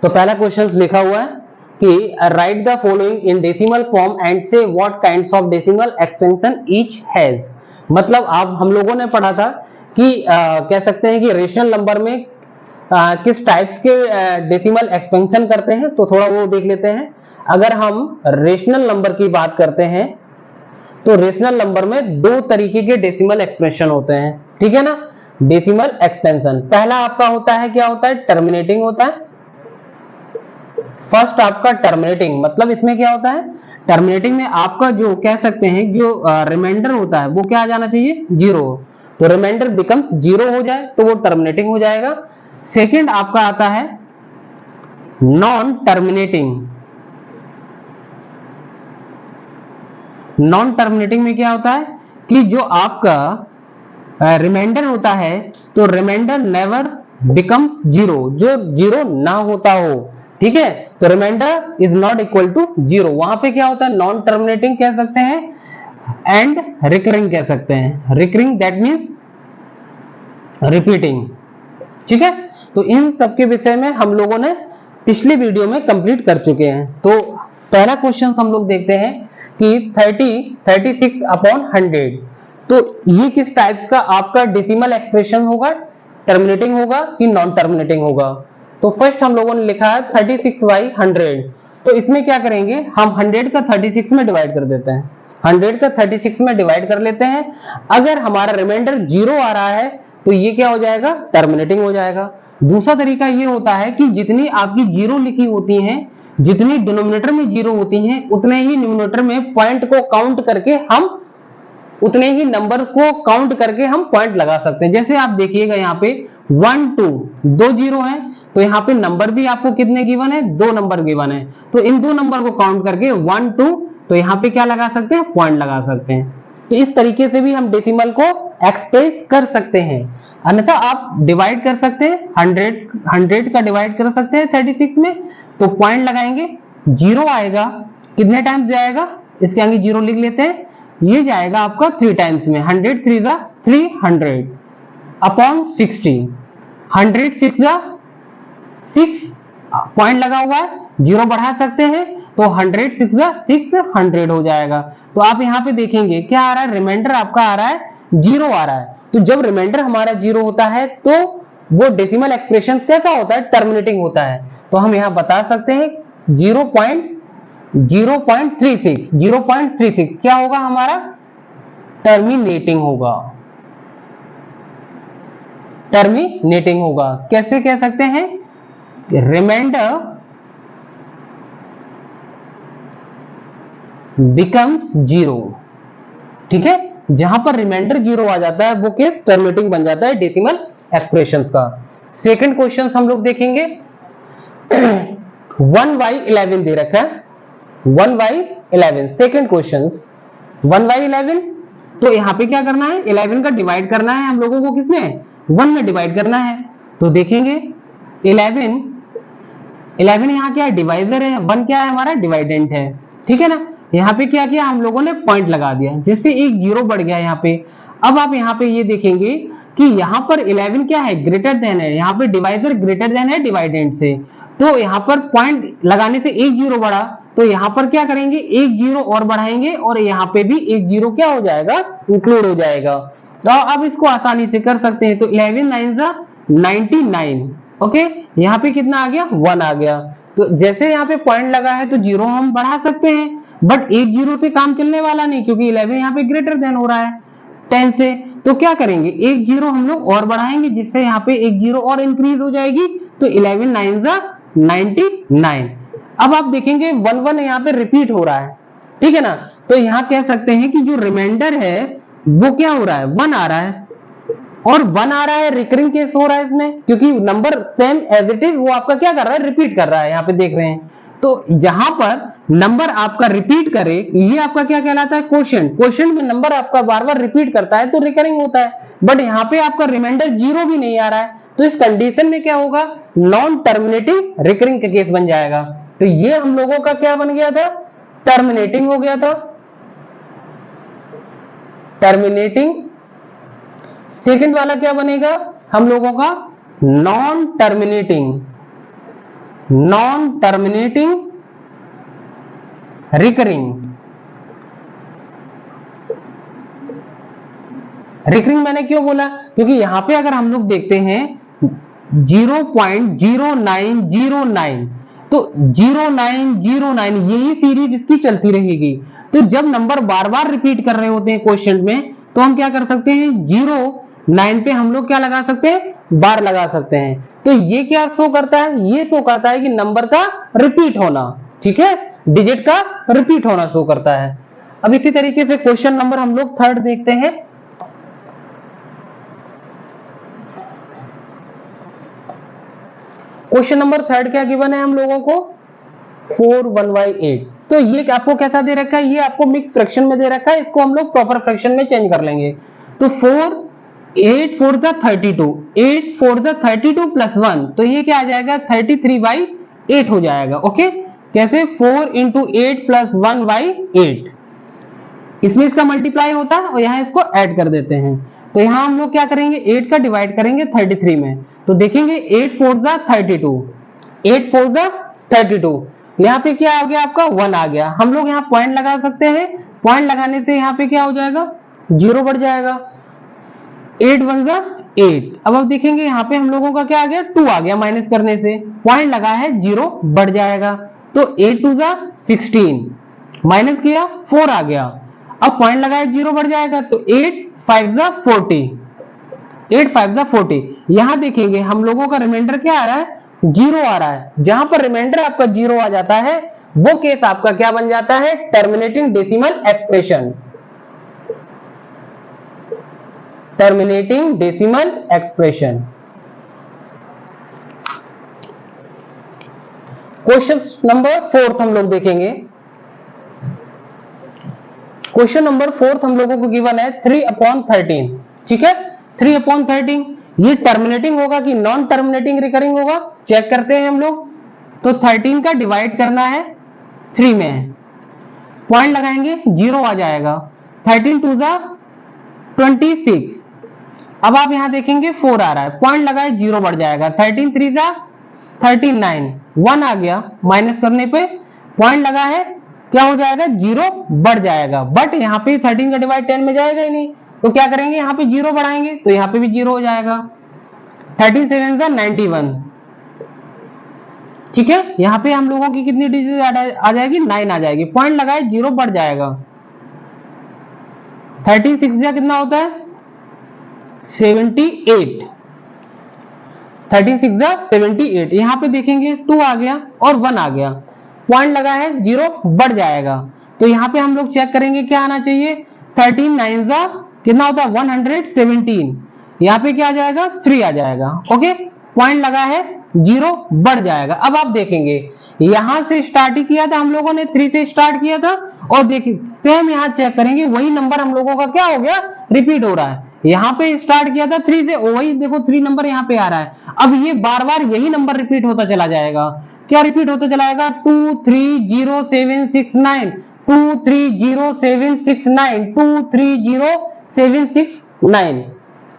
तो पहला क्वेश्चन लिखा हुआ है कि write the following in decimal form and say what kinds of decimal expansion each has. मतलब आप हम लोगों ने पढ़ा था कि कह सकते हैं कि रेशनल नंबर में किस टाइप्स के डेसिमल एक्सपेंशन करते हैं, तो थोड़ा वो देख लेते हैं। अगर हम रेशनल नंबर की बात करते हैं तो रेशनल नंबर में दो तरीके के डेसिमल एक्सप्रेशन होते हैं, ठीक है ना। डेसिमल एक्सपेंशन पहला आपका होता है, क्या होता है, टर्मिनेटिंग होता है। फर्स्ट आपका टर्मिनेटिंग, मतलब इसमें क्या होता है, टर्मिनेटिंग में आपका जो कह सकते हैं जो रिमाइंडर होता है वो क्या आ जाना चाहिए, जीरो। तो रिमाइंडर बिकम्स जीरो हो जाए तो वो टर्मिनेटिंग हो जाएगा। सेकंड आपका आता है नॉन टर्मिनेटिंग। नॉन टर्मिनेटिंग में क्या होता है कि जो आपका रिमाइंडर होता है तो रिमाइंडर नेवर बिकम्स जीरो, जो जीरो ना होता हो, ठीक है। तो remainder is not equal to zero, वहां पे क्या होता है, नॉन टर्मिनेटिंग कह सकते हैं एंड रिकरिंग कह सकते हैं। रिकरिंग दैट मीन्स रिपीटिंग, ठीक है। तो इन सब के विषय में हम लोगों ने पिछली वीडियो में कंप्लीट कर चुके हैं। तो पहला क्वेश्चन हम लोग देखते हैं कि 36 अपॉन 100, तो ये किस टाइप्स का आपका डेसिमल एक्सप्रेशन होगा, टर्मिनेटिंग होगा कि नॉन टर्मिनेटिंग होगा। तो फर्स्ट हम लोगों ने लिखा है 36/100, तो इसमें क्या करेंगे, हम 100 का 36 में डिवाइड कर देते हैं, 100 का 36 में डिवाइड कर लेते हैं। अगर हमारा रिमाइंडर जीरो आ रहा है तो ये क्या हो जाएगा, टर्मिनेटिंग हो जाएगा। दूसरा तरीका ये होता है कि जितनी आपकी जीरो लिखी होती हैं, जितनी डिनोमिनेटर में जीरो होती हैं, उतने ही न्यूमरेटर में पॉइंट को काउंट करके हम उतने ही नंबर्स को काउंट करके हम पॉइंट लगा सकते हैं। जैसे आप देखिएगा यहाँ पे 1 2 दो जीरो है, तो यहाँ पे नंबर भी आपको कितने गिवन है, दो नंबर गिवन है। तो इन दो नंबर को काउंट करके 1 2, तो यहाँ पे क्या लगा सकते हैं, पॉइंट लगा सकते हैं। तो इस तरीके से भी हम डेसिमल को एक्सप्रेस कर सकते हैं। अन्यथा आप डिवाइड कर सकते हैं, 100 का डिवाइड कर सकते हैं 36 में, तो पॉइंट लगाएंगे, जीरो आएगा, कितने टाइम्स जाएगा, इसके आगे जीरो लिख लेते हैं, ये जाएगा आपका 3 टाइम्स में, 100 3 जा 300 अपॉन 60, 100 6 जा 6, पॉइंट लगा हुआ है, जीरो बढ़ा सकते हैं, तो 100 6 जा 600 हो जाएगा। तो आप यहाँ पे देखेंगे क्या आ रहा है, रिमाइंडर आपका आ रहा है जीरो आ रहा है। तो जब रिमाइंडर हमारा जीरो होता है तो वो डेसिमल एक्सप्रेशन कैसा होता है, टर्मिनेटिंग होता है। तो हम यहाँ बता सकते हैं 0.36 क्या होगा हमारा, टर्मिनेटिंग होगा, टर्मिनेटिंग होगा। कैसे कह सकते हैं, रिमाइंडर बिकम्स जीरो, ठीक है। जहां पर रिमाइंडर जीरो आ जाता है वो केस टर्मिनेटिंग बन जाता है डेसिमल एक्सप्रेशंस का। सेकंड क्वेश्चन हम लोग देखेंगे 1/11 दे रखा है, 1/11 सेकंड क्वेश्चन 1/11, तो यहाँ पे क्या करना है, 11 का डिवाइड करना है हम लोगों को, किसमें, 1 में डिवाइड करना है। तो देखेंगे 11 यहाँ क्या है, डिवाइजर है, 1 क्या है हमारा, डिवाइडेंट है, ठीक है ना। यहाँ पे क्या किया हम लोगों ने, पॉइंट लगा दिया, जिससे एक जीरो बढ़ गया यहाँ पे। अब आप यहाँ पे ये देखेंगे कि यहाँ पर 11 क्या है, ग्रेटर देन है, यहाँ पे डिवाइजर ग्रेटर देन है डिवाइडेंट से, तो यहाँ पर पॉइंट लगाने से एक जीरो बढ़ा, तो यहाँ पर क्या करेंगे, एक जीरो और बढ़ाएंगे और यहाँ पे भी एक जीरो क्या हो जाएगा, इंक्लूड हो जाएगा। तो अब इसको आसानी से कर सकते हैं, तो 11 9 जा 99, ओके, यहाँ पे कितना आ गया, 1 आ गया। तो जैसे यहाँ पे पॉइंट लगा है तो जीरो हम बढ़ा सकते हैं, बट एक जीरो से काम चलने वाला नहीं, क्योंकि 11 यहाँ पे ग्रेटर देन हो रहा है 10 से। तो क्या करेंगे, एक जीरो हम लोग और बढ़ाएंगे, जिससे यहाँ पे एक जीरो और इंक्रीज हो जाएगी, तो 11 9 जा 99। अब आप देखेंगे 1 1 यहाँ पे रिपीट हो रहा है, ठीक है ना। तो यहाँ कह सकते हैं कि जो रिमाइंडर है वो क्या हो रहा है, 1 आ रहा है, और 1 आ रहा है, रिकरिंग केस हो रहा है इसमें, क्योंकि number same as it is वो आपका क्या कर रहा है, रिपीट कर रहा है, यहाँ पे देख रहे हैं। तो जहां पर नंबर आपका रिपीट करे, ये आपका क्या कहलाता है, क्वोशिएंट। क्वोशिएंट में नंबर आपका बार बार रिपीट करता है तो रिकरिंग होता है, बट यहाँ पे आपका रिमाइंडर जीरो भी नहीं आ रहा है, तो इस कंडीशन में क्या होगा, नॉन टर्मिनेटिंग रिकरिंग का केस बन जाएगा। तो ये हम लोगों का क्या बन गया था, टर्मिनेटिंग हो गया था, टर्मिनेटिंग। सेकंड वाला क्या बनेगा हम लोगों का, non terminating, non terminating recurring. Recurring मैंने क्यों बोला, क्योंकि यहां पे अगर हम लोग देखते हैं 0.0909, तो 0909 यही सीरीज इसकी चलती रहेगी। तो जब नंबर बार बार रिपीट कर रहे होते हैं क्वेश्चन में, तो हम क्या कर सकते हैं, 09 पे हम लोग क्या लगा सकते हैं, बार लगा सकते हैं। तो ये क्या शो करता है, ये शो करता है कि नंबर का रिपीट होना, ठीक है, डिजिट का रिपीट होना शो करता है। अब इसी तरीके से क्वेश्चन नंबर हम लोग थर्ड देखते हैं। क्वेश्चन नंबर थर्ड क्या गिवन है हम लोगों को, 4/1/8। तो ये आपको कैसा दे रखा है, ये आपको मिक्स फ्रैक्शन में दे रखा है, इसको हम लोग प्रॉपर फ्रैक्शन में चेंज कर लेंगे। तो 8 4 32, 8 4 32 प्लस 1, तो ये क्या आ जाएगा, 33/8 हो जाएगा। ओके, कैसे, 4 × 8 + 1/8, इसमें इसका मल्टीप्लाई होता है और यहाँ इसको ऐड कर देते हैं। तो यहाँ हम लोग क्या करेंगे, 8 का डिवाइड करेंगे 33 में, तो देखेंगे 8 4 32, 8 4 32, यहाँ पे क्या आ गया आपका 1 आ गया। हम लोग यहाँ पॉइंट लगा सकते हैं, पॉइंट लगाने से यहाँ पे क्या हो जाएगा, 0 बढ़ जाएगा। 8 1 8। अब देखेंगे यहाँ पे हम लोगों का क्या आ गया, 2 आ गया, माइनस करने से पॉइंट लगा है 0 बढ़ जाएगा। तो 8 2 16, माइनस किया 4 आ गया, अब पॉइंट लगाया 0 बढ़ जाएगा। तो 8 5 40, 8 5 40। यहां देखेंगे हम लोगों का रिमाइंडर क्या आ रहा है, 0 आ रहा है। जहां पर रिमाइंडर आपका 0 आ जाता है वो केस आपका क्या बन जाता है, terminating decimal expression, terminating decimal expression. Question number 4 हम लोग देखेंगे। क्वेश्चन नंबर 4 हम लोगों को गिवन है 3/13, ठीक है, 3/13। ये टर्मिनेटिंग होगा कि नॉन टर्मिनेटिंग रिकरिंग होगा, चेक करते हैं हम लोग। तो 13 का डिवाइड करना है 3 में, पॉइंट लगाएंगे 0 आ जाएगा। 13 2 26। अब आप यहां देखेंगे 4 आ रहा है, पॉइंट लगाए 0 बढ़ जाएगा। 13 3 39, 1 आ गया, माइनस करने पे पॉइंट लगा है क्या हो जाएगा, 0 बढ़ जाएगा। बट यहाँ पे 13 का डिवाइड 10 में जाएगा ही नहीं, तो क्या करेंगे, यहाँ पे 0 बढ़ाएंगे तो यहाँ पे भी 0 हो जाएगा। 13 7 91, ठीक है, यहाँ पे हम लोगों की कितनी डिजिट आ जाएगी, 9 आ जाएगी, पॉइंट लगाए 0 बढ़ जाएगा। 13 6 कितना होता है, 78, 13 6 78। यहाँ पे देखेंगे 2 आ गया और 1 आ गया, पॉइंट लगा है 0 बढ़ जाएगा। तो यहाँ पे हम लोग चेक करेंगे क्या आना चाहिए, 13 9 कितना होता है 117, यहाँ पे क्या आ जाएगा 3 आ जाएगा। ओके, पॉइंट लगा है 0 बढ़ जाएगा। अब आप देखेंगे यहां से स्टार्ट ही किया था हम लोगों ने, 3 से स्टार्ट किया था, और देखिए सेम यहाँ चेक करेंगे वही नंबर हम लोगों का क्या हो गया, रिपीट हो रहा है। यहाँ पे स्टार्ट किया था 3 से, वही देखो 3 नंबर यहाँ पे आ रहा है। अब ये बार बार यही नंबर रिपीट होता चला जाएगा। क्या रिपीट होता चला जाएगा, 23069, 23069, 23069,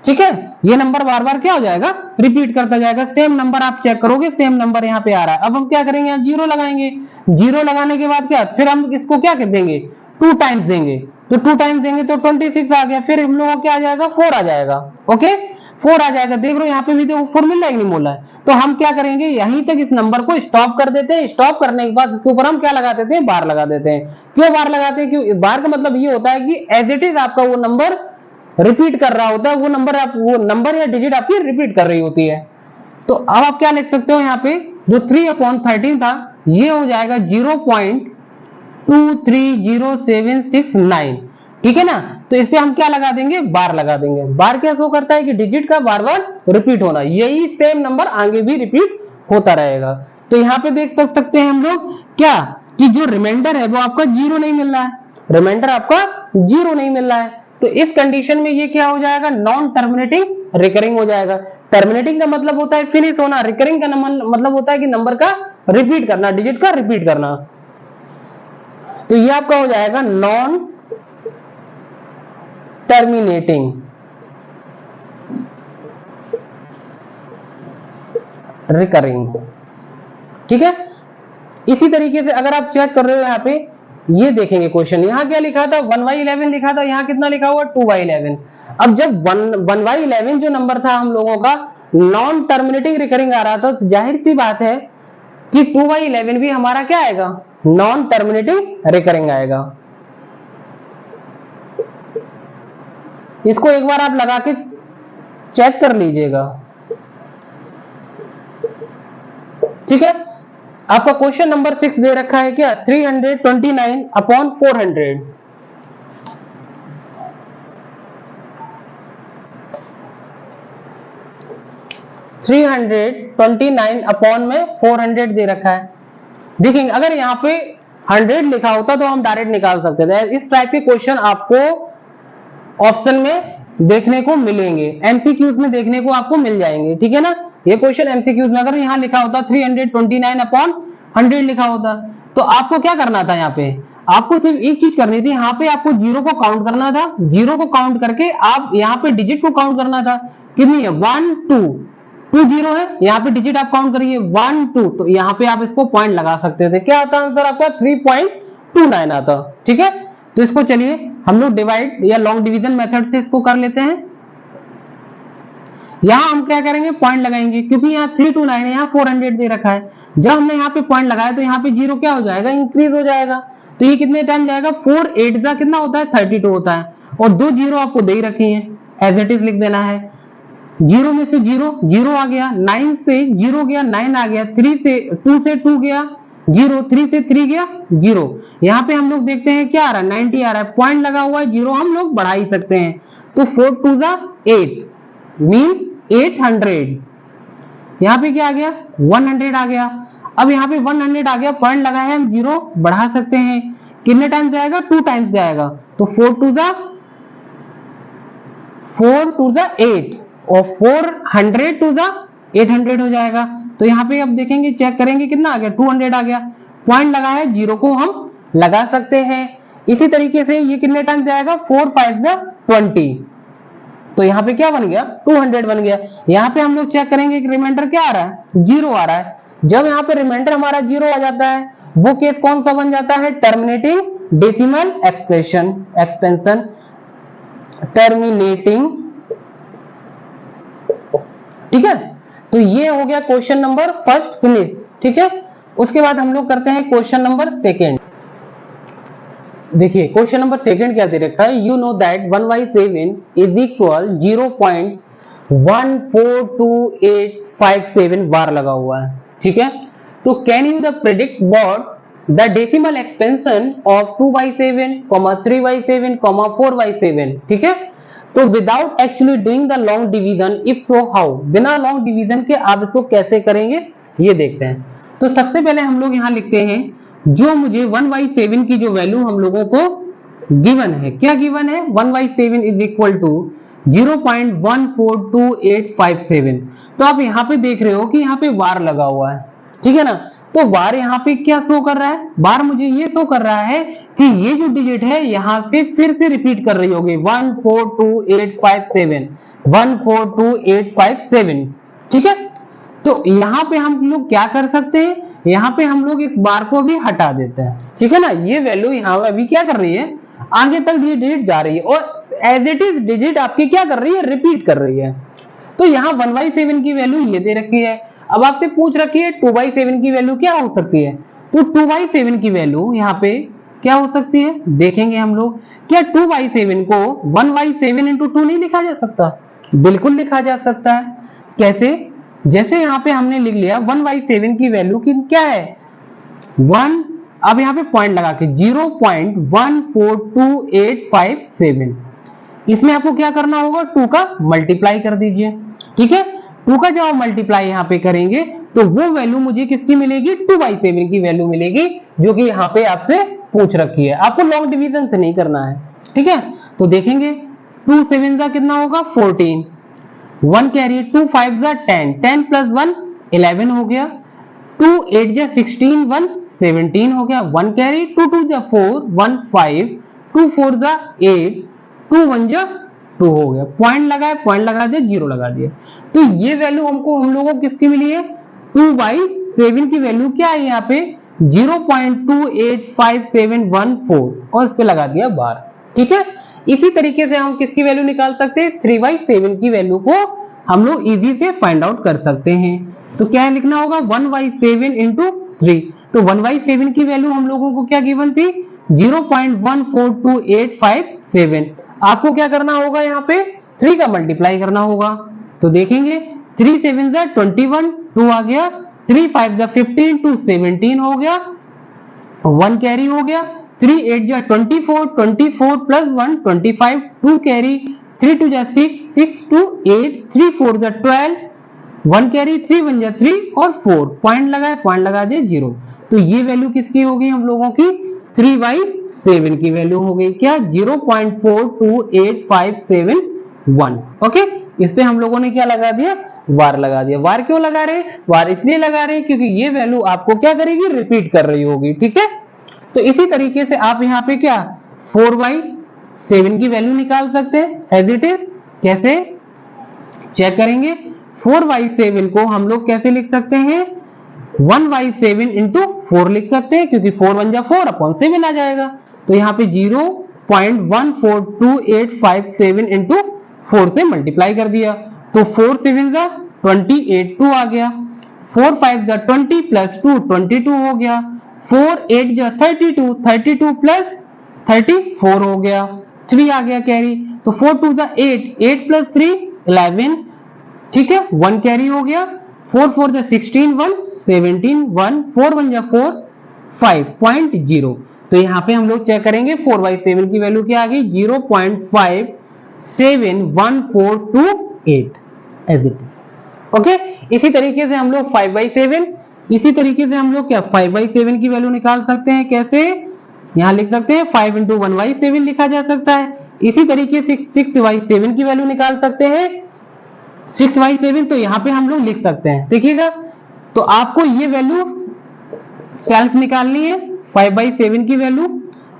ठीक है, ये नंबर बार बार क्या हो जाएगा, रिपीट करता जाएगा। सेम नंबर आप चेक करोगे, सेम नंबर यहाँ पे आ रहा है। अब हम क्या करेंगे, यहाँ 0 लगाएंगे, 0 लगाने के बाद क्या, फिर हम इसको क्या कर देंगे, 2 टाइम्स देंगे, तो 2 टाइम्स देंगे तो 26 आ गया, फिर हम लोगों को क्या आ जाएगा, 4 आ जाएगा। ओके, 4 आ जाएगा। देख लो यहाँ पे भी देखो 4 मिल रहा है कि नहीं मिल रहा है। तो हम क्या करेंगे, यहीं तक इस नंबर को स्टॉप कर देते हैं। स्टॉप करने के बाद इसके ऊपर हम क्या लगा देते हैं, बार लगा देते हैं। क्यों बार लगाते हैं, क्यों बार का मतलब ये होता है कि एज इट इज आपका वो नंबर रिपीट कर रहा होता है, वो नंबर या डिजिट आपकी रिपीट कर रही होती है। तो अब आप क्या लिख सकते हो, यहाँ पे जो 3/13 था ये हो जाएगा 0.230769, ठीक है ना। तो इस पे हम क्या लगा देंगे, बार लगा देंगे। बार क्या शो करता है कि डिजिट का बार बार रिपीट होना, यही सेम नंबर आगे भी रिपीट होता रहेगा। तो यहाँ पे देख सकते हैं हम लोग क्या, कि जो रिमाइंडर है वो आपका 0 नहीं मिल रहा है, रिमाइंडर आपका 0 नहीं मिल रहा है। तो इस कंडीशन में ये क्या हो जाएगा, नॉन टर्मिनेटिंग रिकरिंग हो जाएगा। टर्मिनेटिंग का मतलब होता है फिनिश होना, रिकरिंग का मतलब होता है कि नंबर का रिपीट करना, डिजिट का रिपीट करना। तो ये आपका हो जाएगा नॉन टर्मिनेटिंग रिकरिंग, ठीक है। इसी तरीके से अगर आप चेक कर रहे हो यहाँ पे, ये देखेंगे क्वेश्चन, यहाँ क्या लिखा था 1/11 लिखा था, यहाँ कितना लिखा हुआ 2/11। अब जब 1/11 जो नंबर था हम लोगों का नॉन टर्मिनेटिंग रिकरिंग आ रहा था, तो जाहिर सी बात है कि 2/11 भी हमारा क्या आएगा, नॉन टर्मिनेटिंग रिकरिंग आएगा। इसको एक बार आप लगा के चेक कर लीजिएगा, ठीक है। आपका क्वेश्चन नंबर 6 दे रखा है क्या, 329/400। 329/400 दे रखा है। देखेंगे अगर यहाँ पे 100 लिखा होता तो हम डायरेक्ट निकाल सकते थे। इस टाइप के क्वेश्चन आपको ऑप्शन में देखने को मिलेंगे, एमसीक्यूज में देखने को आपको मिल जाएंगे, ठीक है ना। ये क्वेश्चन एमसीक्यूज में अगर यहाँ लिखा होता 329/100 लिखा होता, तो आपको क्या करना था, यहाँ पे आपको सिर्फ एक चीज करनी थी, यहाँ पे आपको जीरो को काउंट करना था, जीरो को काउंट करके आप यहाँ पे डिजिट को काउंट करना था। कितनी है 1 2 2 जीरो है, यहाँ पे डिजिट आप काउंट करिए 1 2, तो यहाँ पे आप इसको पॉइंट लगा सकते थे। क्या आता आंसर आपका 3.29 आता, ठीक है। तो इसको चलिए हम लोग डिवाइड या लॉन्ग डिवीजन मेथड से इसको कर लेते हैं। यहां हम क्या करेंगे, पॉइंट लगाएंगे, क्योंकि यहाँ 329 है, यहाँ 400 दे रखा है। जब हमने यहाँ पे पॉइंट लगाया तो यहाँ पे जीरो क्या हो जाएगा, इंक्रीज हो जाएगा। तो ये कितने टाइम जाएगा, 4 8 का कितना होता है 32 होता है, और दो जीरो आपको दे ही रखी है, एज इट इज लिख देना है। जीरो में से जीरो जीरो आ गया, 9 से जीरो गया 9 आ गया, 2 से 2 गया जीरो, 3 से 3 गया जीरो। यहाँ पे हम लोग देखते हैं क्या आ रहा है 90 आ रहा है, पॉइंट लगा हुआ है, जीरो हम लोग बढ़ा ही सकते हैं। तो 4 2 8 मीन्स 800। यहाँ पे क्या आ गया 100 आ गया। अब यहाँ पे 100 आ गया, पॉइंट लगा है, हम जीरो बढ़ा सकते हैं। कितने टाइम्स जाएगा, 2 टाइम्स जाएगा। तो 4 2 8 और 400 2 800 हो जाएगा। तो यहाँ पे अब देखेंगे, चेक करेंगे कितना आ गया 200 आ गया, पॉइंट लगा है, जीरो को हम लगा सकते हैं। इसी तरीके से ये कितने टाइम्स जाएगा 4 5 20, तो यहाँ पे क्या बन गया 200 बन गया। यहाँ पे हम लोग चेक करेंगे कि रिमाइंडर क्या आ रहा है, जीरो आ रहा है। जब यहाँ पे रिमाइंडर हमारा जीरो आ जाता है, वो केस कौन सा बन जाता है, टर्मिनेटिंग डेसिमल एक्सपेंशन, टर्मिनेटिंग, ठीक है। तो ये हो गया क्वेश्चन नंबर फर्स्ट फिनिश, ठीक है। उसके बाद हम लोग करते हैं क्वेश्चन नंबर सेकेंड। देखिए क्वेश्चन नंबर सेकेंड क्या दे रखा है, you know that 1/7 is equal 0.142857 बार लगा हुआ है, ठीक है। तो can you the predict what the decimal expansion of 2/7, 3/7, 4/7, ठीक है। तो without actually doing the long division, if so how, बिना लॉन्ग डिवीजन के आप इसको कैसे करेंगे ये देखते हैं। तो सबसे पहले हम लोग यहाँ लिखते हैं, जो मुझे 1/7 की जो वैल्यू हम लोगों को गिवन है, क्या गिवन है 1/7 इज इक्वल टू 0.142857। तो आप यहाँ पे देख रहे हो कि यहाँ पे वार लगा हुआ है, ठीक है ना। तो वार यहाँ पे क्या शो कर रहा है, बार मुझे ये शो कर रहा है कि ये जो डिजिट है यहाँ से फिर से रिपीट कर रही होगी 142857, 142857, ठीक है। तो यहाँ पे हम लोग क्या कर सकते हैं, यहाँ पे हम लोग इस बार को भी हटा देते हैं, ठीक है ना। ये वैल्यू यहाँ अभी क्या कर रही है, आगे तक ये डिजिट जा रही है, और एज इट इज डिजिट आपकी क्या कर रही है, रिपीट कर रही है। तो यहाँ 1/7 की वैल्यू ये दे रखी है। अब आपसे पूछ रखी है 2/7 की वैल्यू क्या हो सकती है, तो 2/7 की वैल्यू यहाँ पे क्या हो सकती है, देखेंगे हम लोग। क्या 2/7 को 1/7 into 2 नहीं लिखा जा सकता, बिल्कुल लिखा जा सकता है। कैसे, जैसे यहाँ पे हमने लिख लिया 1/7 की वैल्यू की क्या है 1, अब यहाँ पे पॉइंट लगा के 0.142857, इसमें आपको क्या करना होगा 2 का मल्टीप्लाई कर दीजिए, ठीक है। 2 का जब मल्टीप्लाई यहाँ पे करेंगे तो वो वैल्यू मुझे किसकी मिलेगी, 2/7 की वैल्यू मिलेगी, जो कि यहाँ पे आपसे पूछ रखी है। आपको लॉन्ग डिवीजन से नहीं करना है, ठीक है। तो देखेंगे 2 7 का कितना होगा 14, 1 कैरी, 2 5 जा 10, 10 प्लस 1 11 हो गया, 2 8 जा 16, 1 17 हो गया, 1 कैरी, 2 2 जा 4, 1 5, 2 4 जा 8, 2 1 जा 2 हो गया, पॉइंट लगाए, पॉइंट लगा दिया, जीरो लगा दिया। तो ये वैल्यू हमको हम लोगों को किसकी मिली है 2/7 7 की वैल्यू क्या है यहाँ पे 0.285714 और इस पे लगा दिया बार। ठीक है, इसी तरीके से हम किसकी वैल्यू निकाल सकते हैं, 3/7 की वैल्यू को हम लोग इजी से फाइंड आउट कर सकते हैं। तो क्या लिखना होगा 1/7 इंटू 3। तो 1/7 की वैल्यू हम लोगों को क्या गिवन थी 0.142857। आपको क्या करना होगा यहाँ पे 3 का मल्टीप्लाई करना होगा। तो देखेंगे 3 7 21, 2 आ गया, 3 5 15, 2 17 हो गया, 1 कैरी हो गया, 3 8 24, 24 प्लस 1 25, 2 कैरी, 3 2 6, 6 2 8, 3 4 12, 1 कैरी, 3 1 3 और 4 पॉइंट लगाए, पॉइंट लगा दिए 0। तो ये वैल्यू किसकी हो गई हम लोगों की 3/7 की वैल्यू हो गई क्या 0.428571। ओके, इस पे हम लोगों ने क्या लगा दिया वार लगा दिया। वार क्यों लगा रहे हैं, वार इसलिए लगा रहे हैं क्योंकि ये वैल्यू आपको क्या करेगी रिपीट कर रही होगी। ठीक है, तो इसी तरीके से आप यहाँ पे क्या 4/7 की वैल्यू निकाल सकते हैं एज इट इज। कैसे चेक करेंगे 4/7 को हम लोग कैसे लिख सकते हैं 1/7 इंटू 4 लिख सकते हैं क्योंकि 4 1 4 अपॉन 7 आ जाएगा। तो यहाँ पे 0.142857 इंटू 4 से मल्टीप्लाई कर दिया तो 4 7 28, 2 आ गया, 4 5 20 प्लस 2 22 हो गया, 4 8 32, 32 प्लस 34 हो गया, 3 आ गया कैरी, तो 4 2 8, 8 प्लस 3 11। ठीक है, 1 कैरी हो गया, 4 4 16, 1 17, 1 4 1 4 5.0। तो यहाँ पे हम लोग चेक करेंगे 4/7 की वैल्यू क्या आ गई 0.571428 एज इट इज। ओके, इसी तरीके से हम लोग 5/7, इसी तरीके से हम लोग क्या 5/7 की वैल्यू निकाल सकते हैं। कैसे, यहाँ लिख सकते हैं 5 इंटू 1/7 लिखा जा सकता है। इसी तरीके से 6/7 की वैल्यू निकाल सकते हैं 6/7। तो यहाँ पे हम लोग लिख सकते हैं, देखिएगा तो आपको ये वैल्यू सेल्फ निकालनी है 5/7 की वैल्यू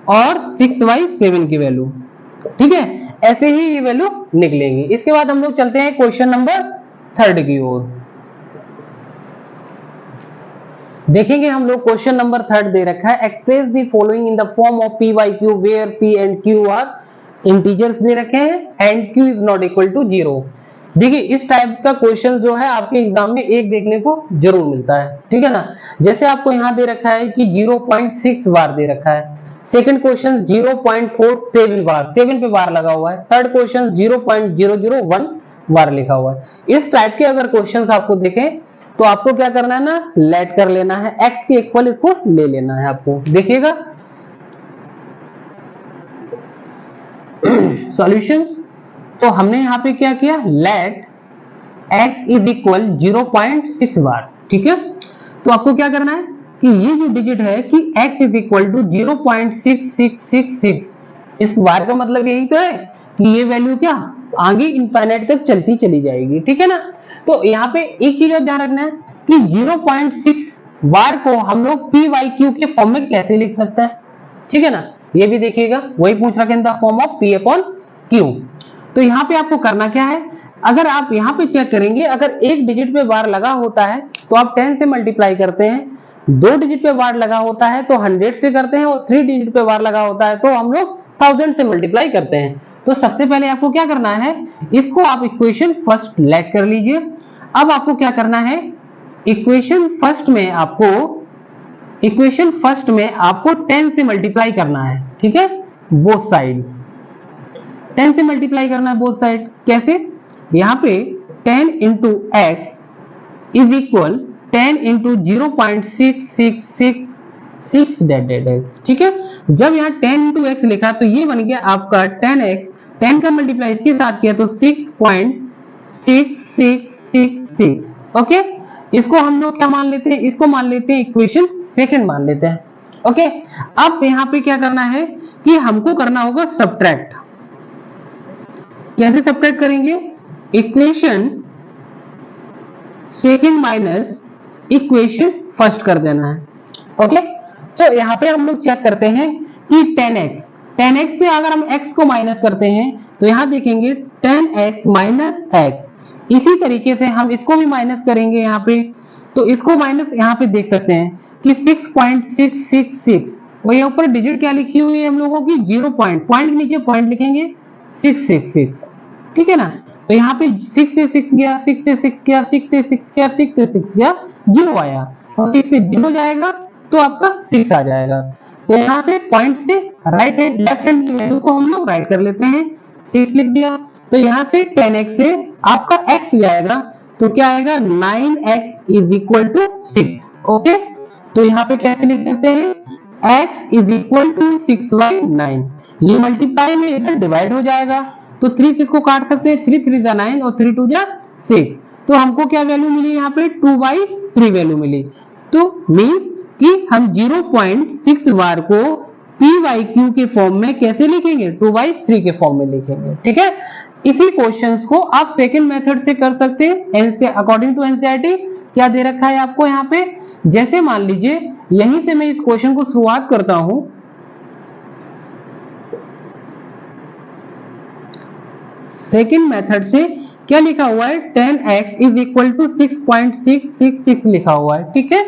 और 6/7 की वैल्यू। ठीक है, ऐसे ही ये वैल्यू निकलेंगी। इसके बाद हम लोग चलते हैं क्वेश्चन नंबर 3 की ओर। देखेंगे हम लोग क्वेश्चन नंबर 3 दे रखा है express the following in the form of p by q where p and q are integers दे रखे हैं and q is not equal to 0। देखिए इस टाइप का क्वेश्चन जो है आपके एग्जाम में एक देखने को जरूर मिलता है। ठीक है ना, जैसे आपको यहाँ दे रखा है कि 0.6 बार दे रखा है, सेकंड क्वेश्चन 0.47 बार, 7 पे बार लगा हुआ है, थर्ड क्वेश्चन 0.001 बार लिखा हुआ है। इस टाइप के अगर क्वेश्चंस आपको दिखें तो आपको क्या करना है ना लेट कर लेना है, x के इक्वल इसको ले लेना है आपको। देखिएगा सॉल्यूशंस, तो हमने यहाँ पे क्या किया लेट x इज इक्वल 0.6 बार। ठीक है, तो आपको क्या करना है कि ये जो डिजिट है कि x इज इक्वल टू 0.6666, इस बार का मतलब यही तो है कि ये वैल्यू क्या आगे इनफाइनाइट तक चलती चली जाएगी। ठीक है ना, तो यहाँ पे एक चीज और ध्यान रखना है कि 0.6 बार को हम लोग p by q के फॉर्म में कैसे लिख सकते हैं। ठीक है ना, ये भी देखिएगा वही पूछ रखा है इन the form of p upon q। तो यहाँ पे आपको करना क्या है, अगर आप यहाँ पे चेक करेंगे अगर एक डिजिट पे बार लगा होता है तो आप 10 से मल्टीप्लाई करते हैं, 2 डिजिट पे बार लगा होता है तो 100 से करते हैं और 3 डिजिट पे बार लगा होता है तो हम लोग 1000 से मल्टीप्लाई करते हैं। तो सबसे पहले आपको क्या करना है, इसको आप इक्वेशन फर्स्ट लेट कर लीजिए। अब आपको क्या करना है, इक्वेशन फर्स्ट में आपको 10 से मल्टीप्लाई करना है। ठीक है, बोथ साइड 10 से मल्टीप्लाई करना है बोथ साइड। कैसे, यहाँ पे 10 into X is equal 10 into 0.6666 dead x. ठीक है, जब यहाँ 10 इंटू एक्स लिखा तो ये बन गया आपका 10x, 10 का मल्टीप्लाई इसके साथ किया तो 6.6666। ओके, इसको हम लोग क्या मान लेते हैं, इसको मान लेते हैं इक्वेशन सेकंड मान लेते हैं। ओके, अब यहाँ पे क्या करना है कि हमको करना होगा सब्ट्रैक्ट। कैसे सब्ट्रैक्ट करेंगे, equation second minus equation first कर देना है। ओके, तो यहाँ पे हम लोग चेक करते हैं कि 10x से अगर हम x को माइनस करते हैं तो यहाँ देखेंगे 10x माइनस x। इसी तरीके से हम इसको भी माइनस करेंगे यहाँ पे तो इसको माइनस यहाँ पे देख सकते हैं कि 6.666 और यहाँ ऊपर डिजिट क्या लिखी हुई है हम लोगों की 0 पॉइंट के नीचे पॉइंट लिखेंगे 666, ठीक है ना। तो यहाँ पे 6 से 6 गया, 6 से 6 गया, 6 से 6 गया, 6 से 6 गया, 0 आया और 6 से 0 जाएगा तो आपका 6 आ जाएगा। तो यहाँ से पॉइंट से राइट हैंड लेफ्ट हैंड की वैल्यू को हम लोग राइट कर लेते हैं, 6 लिख दिया। तो यहाँ से 10x से आपका x जाएगा तो क्या आएगा 9x is equal to 6। Okay, तो यहाँ पे कैसे लिख सकते हैं x इज इक्वल टू 6/9। ये मल्टीप्लाई में इधर डिवाइड हो जाएगा तो 3 से इसको काट सकते हैं, 3 3 जा 9 और 3 2 जा 6। तो हमको क्या वैल्यू मिली यहाँ पे 2/3 वैल्यू मिली। तो मीन्स कि हम 0.6 बार को p/q के फॉर्म में कैसे लिखेंगे 2/3 के फॉर्म में लिखेंगे, ठीक है। इसी क्वेश्चंस को आप सेकंड मेथड से कर सकते हैं अकॉर्डिंग टू एनसीईआरटी। क्या दे रखा है आपको यहाँ पे, जैसे मान लीजिए यहीं से मैं इस क्वेश्चन को शुरुआत करता हूं। सेकंड मेथड से क्या लिखा हुआ है 10x इज इक्वल टू 6.666 लिखा हुआ है, ठीक है।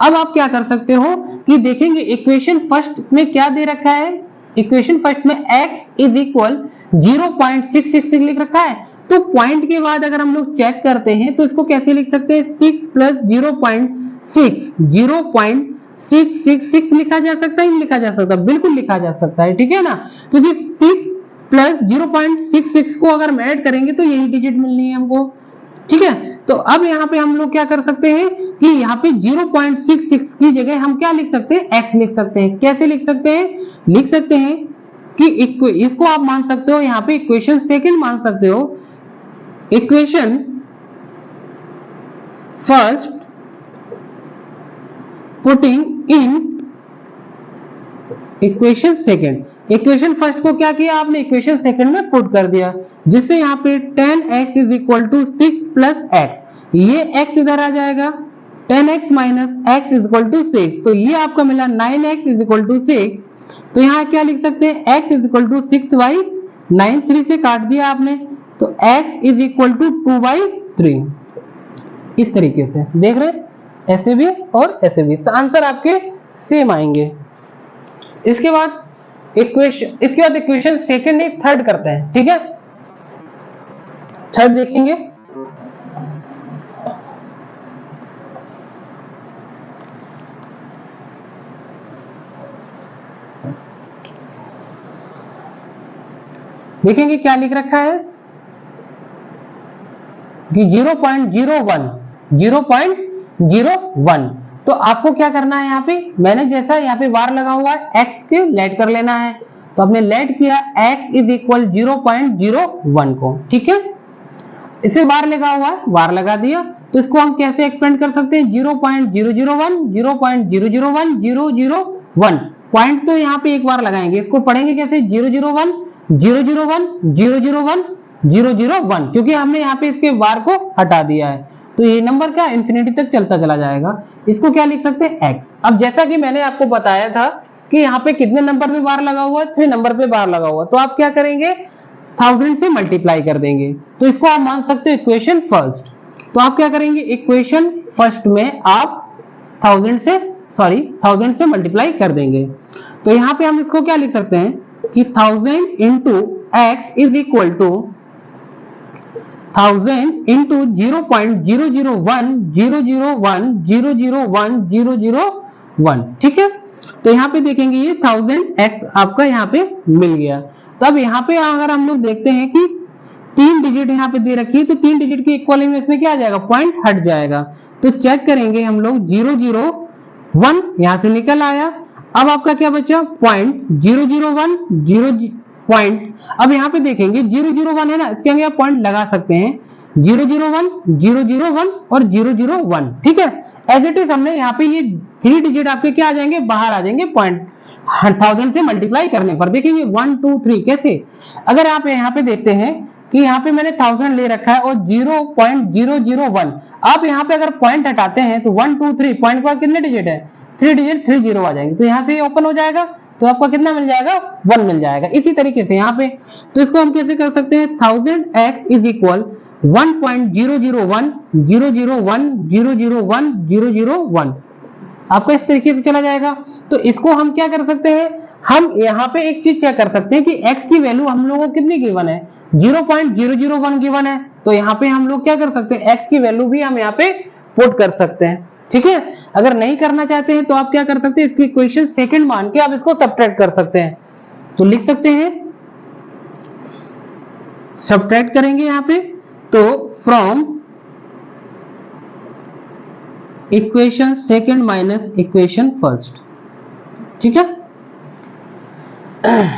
अब आप क्या कर सकते हो कि देखेंगे इक्वेशन फर्स्ट में क्या दे रखा है, इक्वेशन फर्स्ट में x इज इक्वल 0.666 लिख रखा है। तो पॉइंट के बाद अगर हम लोग चेक करते हैं तो इसको कैसे लिख सकते हैं 6 प्लस 0.6 लिखा जा सकता है, लिखा जा सकता है, बिल्कुल लिखा जा सकता है, ठीक है ना। क्योंकि 6 प्लस 0.66 को अगर हम ऐड करेंगे तो यही डिजिट मिलनी है हमको, ठीक है। तो अब यहाँ पे हम लोग क्या कर सकते हैं कि यहाँ पे 0.66 की जगह हम क्या लिख सकते हैं x लिख सकते हैं। कैसे लिख सकते हैं, लिख सकते हैं कि इसको आप मान सकते हो यहाँ पे इक्वेशन सेकंड मान सकते हो, equation first putting in equation second. Equation first को क्या किया आपने इक्वेशन सेकंड में पुट कर दिया, जिससे यहाँ पे 10x is equal to 6 plus x, ये x इधर आ जाएगा 10x minus x is equal to 6। तो ये आपका मिला 9x इज इक्वल टू 6। तो यहाँ क्या लिख सकते हैं x इज इक्वल टू 6/9, 3 से काट दिया आपने तो x इज इक्वल टू 2/3। इस तरीके से देख रहे हैं, ऐसे भी और ऐसे भी आंसर आपके सेम आएंगे। इसके बाद इक्वेशन सेकंड एक थर्ड करते हैं, ठीक है। थर्ड देखेंगे, देखेंगे क्या लिख रखा है कि 0.01 तो आपको क्या करना है यहाँ पे, मैंने जैसा यहाँ पे वार लगा हुआ है x के लेट कर लेना है, तो आपने लेट किया x इज इक्वल 0.01 को, ठीक है। इसे वार लगा हुआ है, वार लगा दिया तो इसको हम कैसे एक्सपेंड कर सकते हैं 0.001 0.001 001 पॉइंट तो यहाँ पे एक बार लगाएंगे, इसको पढ़ेंगे कैसे 001 001 001 001, क्योंकि हमने यहाँ पे इसके वार को हटा दिया है तो ये नंबर क्या इंफिनिटी तक चलता चला जाएगा। इसको क्या लिख सकते हैं x। अब जैसा कि मैंने आपको बताया था कि यहाँ पे कितने नंबर पे बार लगा हुआ है 3 नंबर पे बार लगा हुआ है, तो आप क्या करेंगे 1000 से मल्टीप्लाई कर देंगे, तो इसको आप मान सकते हो इक्वेशन फर्स्ट। तो आप क्या करेंगे इक्वेशन फर्स्ट में आप 1000 से मल्टीप्लाई कर देंगे। तो यहाँ पे हम इसको क्या लिख सकते हैं कि 1000 into x is equal to 1000 into 0.001 001 001 001, ठीक है। तो यहाँ पे देखेंगे ये 1000x आपका यहाँ पे मिल गया। तो अब यहाँ पे अगर हम लोग देखते हैं कि 3 डिजिट यहाँ पे दे रखी है तो 3 डिजिट की इक्वल में इसमें क्या आ जाएगा पॉइंट हट जाएगा, तो चेक करेंगे हम लोग 001 यहाँ से निकल आया। अब आपका क्या बचा पॉइंट 001 0 पॉइंट। अब यहाँ पे देखेंगे 001 है ना, इसके आगे आप पॉइंट लगा सकते हैं 001 001 और 001, ठीक है। एज इट इज हमने यहाँ पे ये 3 डिजिट आपके क्या आ जाएंगे बाहर आ जाएंगे पॉइंट 1000 से मल्टीप्लाई करने पर। देखेंगे 1 2 3 कैसे, अगर आप यहाँ पे देखते हैं कि यहाँ पे मैंने 1000 ले रखा है और 0.001, आप यहाँ पे अगर पॉइंट हटाते हैं तो 1 2 3 पॉइंट के बाद कितने डिजिट है 3 डिजिट 30 आ जाएंगे, तो यहाँ से ओपन हो जाएगा तो आपका कितना मिल जाएगा 1 मिल जाएगा। इसी तरीके से यहाँ पे तो इसको हम कैसे कर सकते हैं 1000x इज इक्वल 1.001 001 001 001 आपका इस तरीके से चला जाएगा। तो इसको हम क्या कर सकते हैं, हम यहाँ पे एक चीज चेक कर सकते हैं कि x की वैल्यू हम लोगों को कितनी गिवन है, 0.001 गिवन है। तो यहाँ पे हम लोग क्या कर सकते हैं, x की वैल्यू भी हम यहाँ पे पुट कर सकते हैं। ठीक है, अगर नहीं करना चाहते हैं तो आप क्या कर सकते हैं, इसकी इक्वेशन सेकंड मान के आप इसको सब्ट्रैक्ट कर सकते हैं। तो लिख सकते हैं, सब्ट्रैक्ट करेंगे यहाँ पे, तो from equation second minus equation first. ठीक है,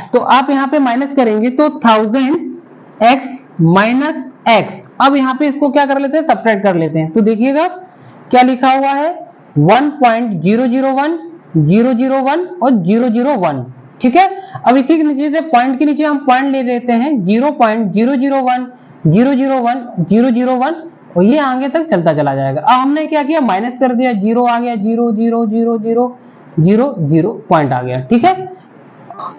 तो आप यहाँ पे माइनस करेंगे तो 1000x माइनस x। अब यहाँ पे इसको क्या कर लेते हैं, सब्ट्रैक्ट कर लेते हैं। तो देखिएगा क्या लिखा हुआ है, 1.001 001 और 001। ठीक है, अब इसी के नीचे से पॉइंट के नीचे हम पॉइंट ले लेते हैं 0.001 001 001 और ये आगे तक चलता चला जाएगा। अब हमने क्या किया, माइनस कर दिया, 0 आ गया, 0 0 0 0 0 0 पॉइंट आ गया। ठीक है,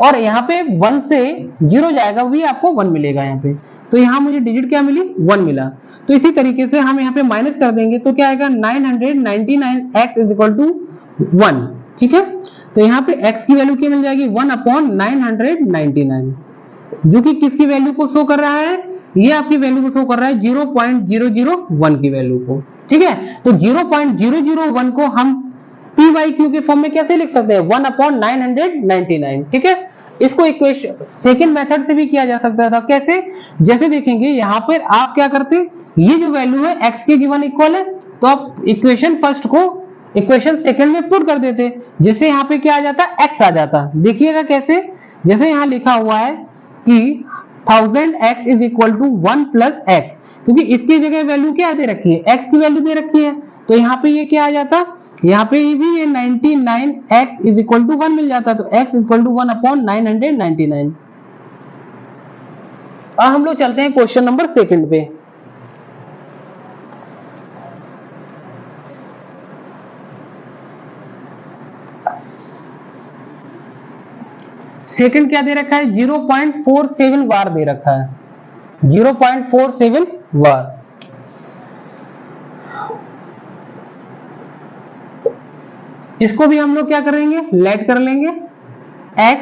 और यहाँ पे 1 से 0 जाएगा, वही आपको 1 मिलेगा यहाँ पे। तो यहाँ मुझे डिजिट क्या मिली, 1 मिला। तो इसी तरीके से हम यहाँ पे माइनस कर देंगे तो क्या आएगा, 999x इज इक्वल टू 1। ठीक है, तो यहाँ पे x की वैल्यू क्या मिल जाएगी, 1/999, जो कि किसकी वैल्यू को शो कर रहा है, ये आपकी वैल्यू को शो कर रहा है 0.001 की वैल्यू को। ठीक है, तो 0.001 को हम PYQ के फॉर्म में कैसे लिख सकते हैं, 1/999। ठीक है, इसको इक्वेशन सेकंड मेथड से भी किया जा सकता था। कैसे, जैसे देखेंगे यहाँ पर आप क्या करते, ये जो वैल्यू है x के गिवन इक्वल है, तो आप इक्वेशन फर्स्ट को इक्वेशन सेकंड में पुट कर देते, जिससे यहाँ पे क्या आ जाता, x आ जाता। देखिएगा कैसे, जैसे यहाँ लिखा हुआ है कि 1000x is equal to 1 plus x, क्योंकि इसकी जगह वैल्यू क्या दे रखी है, x की वैल्यू दे रखी है। तो यहाँ पे ये क्या आ जाता, यहाँ पे भी ये 99x इज इक्वल टू 1 मिल जाता। तो x इज इक्वल टू 1/999। अब हम लोग चलते हैं क्वेश्चन नंबर सेकंड पे। सेकंड क्या दे रखा है, 0.47 वार दे रखा है, 0.47 वार। इसको भी हम लोग क्या करेंगे, लेट कर लेंगे, x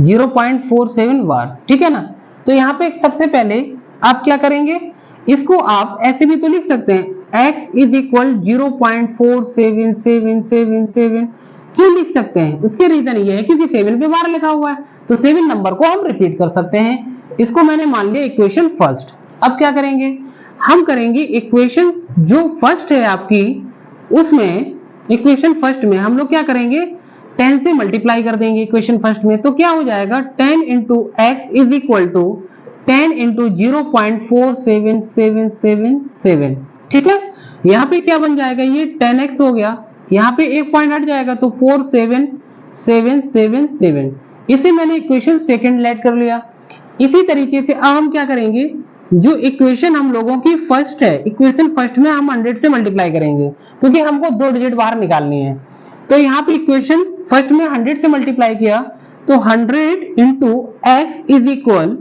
0.47 वार। ठीक है ना, तो यहाँ पे सबसे पहले आप क्या करेंगे, इसको आप ऐसे भी तो लिख सकते हैं, x इज इक्वल 0.477777। क्यों लिख सकते हैं, उसके रीजन ये है क्योंकि 7 पे वार लिखा हुआ है, तो 7 नंबर को हम रिपीट कर सकते हैं। इसको मैंने मान लिया इक्वेशन फर्स्ट। अब क्या करेंगे, हम करेंगे इक्वेशन जो फर्स्ट है आपकी, उसमें इक्वेशन फर्स्ट में हम लोग क्या करेंगे, 10 से मल्टीप्लाई कर देंगे इक्वेशन फर्स्ट में। तो क्या हो जाएगा, 10 into X is equal to 10 into 0.47777। ठीक है, यहाँ पे क्या बन जाएगा, ये 10x हो गया, यहाँ पे एक पॉइंट हट जाएगा तो 47777। इसे मैंने इक्वेशन सेकंड लेट कर लिया। इसी तरीके से अब हम क्या करेंगे, जो इक्वेशन हम लोगों की फर्स्ट है, इक्वेशन फर्स्ट में हम 100 से मल्टीप्लाई करेंगे, क्योंकि हमको 2 डिजिट बाहर निकालनी है। तो यहाँ पे इक्वेशन फर्स्ट में 100 से मल्टीप्लाई किया तो 100 into X is equal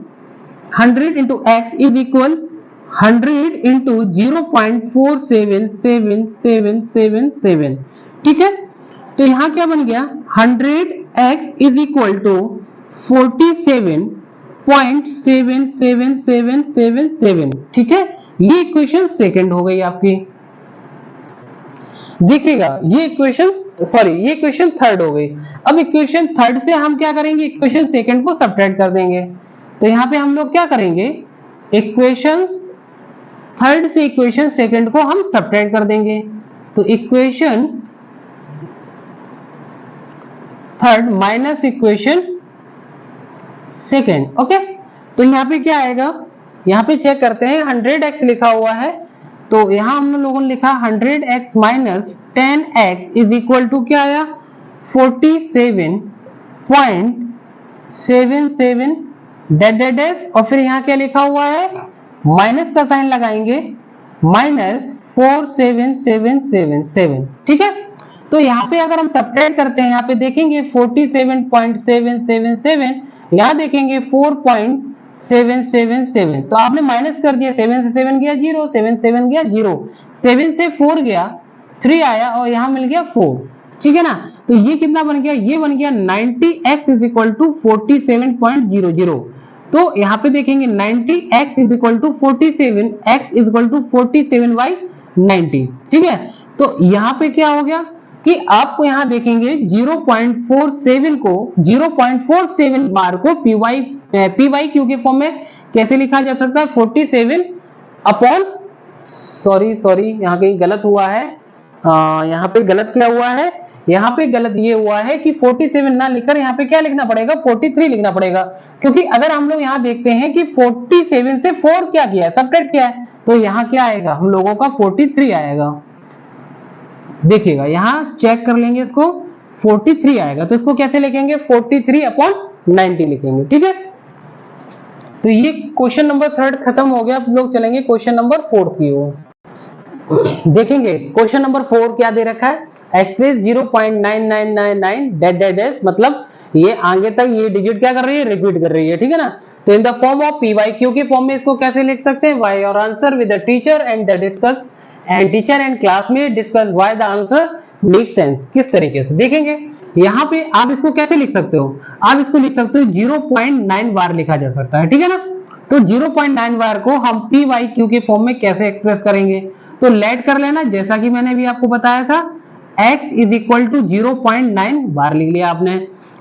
100 into X is equal 100 into 0.47777। ठीक है, तो यहाँ क्या बन गया, 100x इज इक्वल टू 47.77777। ठीक है, ये इक्वेशन सेकंड हो गई आपकी। देखिएगा ये इक्वेशन थर्ड हो गई। अब इक्वेशन थर्ड से हम क्या करेंगे, इक्वेशन सेकंड को सब्ट्रैक्ट कर देंगे। तो यहाँ पे हम लोग क्या करेंगे, इक्वेशन थर्ड से इक्वेशन सेकंड को हम सब्ट्रैक्ट कर देंगे। तो equation third minus equation second. Okay, तो यहाँ पे क्या आएगा, यहाँ पे चेक करते हैं, 100x लिखा हुआ है, तो यहाँ हम लोगों ने लिखा 100x minus 10x is equal to क्या आया, 47.77 डैश, और फिर यहाँ क्या लिखा हुआ है, माइनस का साइन लगाएंगे, माइनस 47777। ठीक है, तो यहाँ पे अगर हम सब्ट्रैक्ट करते हैं, यहाँ पे देखेंगे 47.777, यहाँ देखेंगे 7 7 7, तो आपने माइनस कर दिया, 7 से 7 गया 0, 7 7 गया 0, 7 से 4 गया 3 आया और यहाँ मिल गया 4, ठीक है ना। तो ये कितना बन गया, ये बन गया 90x इज इक्वल टू 47.00। तो यहाँ पे देखेंगे 90x is equal to 47, x is equal to 47/90, ठीक है। तो यहाँ पे क्या हो गया कि आपको यहाँ देखेंगे 0.47 को 0.47 बार को पी वाई क्यू के फॉर्म में कैसे लिखा जा सकता है, 47 अपॉन, सॉरी यहाँ कहीं गलत हुआ है, यहाँ पे गलत क्या हुआ है, यहाँ पे गलत ये हुआ है कि 47 ना लिखकर यहाँ पे क्या लिखना पड़ेगा, 43 लिखना पड़ेगा, क्योंकि अगर हम लोग यहाँ देखते हैं कि 47 से 4 क्या किया है, सबट्रैक्ट किया है, तो यहाँ क्या आएगा हम लोगों का 43 आएगा। देखिएगा यहाँ चेक कर लेंगे, इसको 43 आएगा, तो इसको कैसे लिखेंगे, 43 अपॉन 90 लिखेंगे, ठीक है। तो ये क्वेश्चन नंबर 3 खत्म हो गया। अब लोग चलेंगे क्वेश्चन नंबर 4 की ओर। देखेंगे क्वेश्चन नंबर 4 क्या दे रखा है, एक्सप्रेस 0.9999 डैश डैश डैश, मतलब ये आगे तक ये डिजिट क्या कर रही है, रिपीट कर रही है, ठीक है ना। तो in the form of P Y Q के फॉर्म में इसको कैसे लिख सकते हैं, why your answer with the teacher and the discuss and teacher and classmate discuss why the answer make sense, किस तरीके से देखेंगे। यहाँ पे आप इसको कैसे लिख सकते हो, आप इसको लिख सकते हो 0.9 बार लिखा जा सकता है, ठीक है ना। तो 0.9 बार को हम पी वाई क्यू के फॉर्म में कैसे एक्सप्रेस करेंगे, तो लेट कर लेना, जैसा कि मैंने भी आपको बताया था, x इज इक्वल टू 0.9 बार लिख लिया आपने।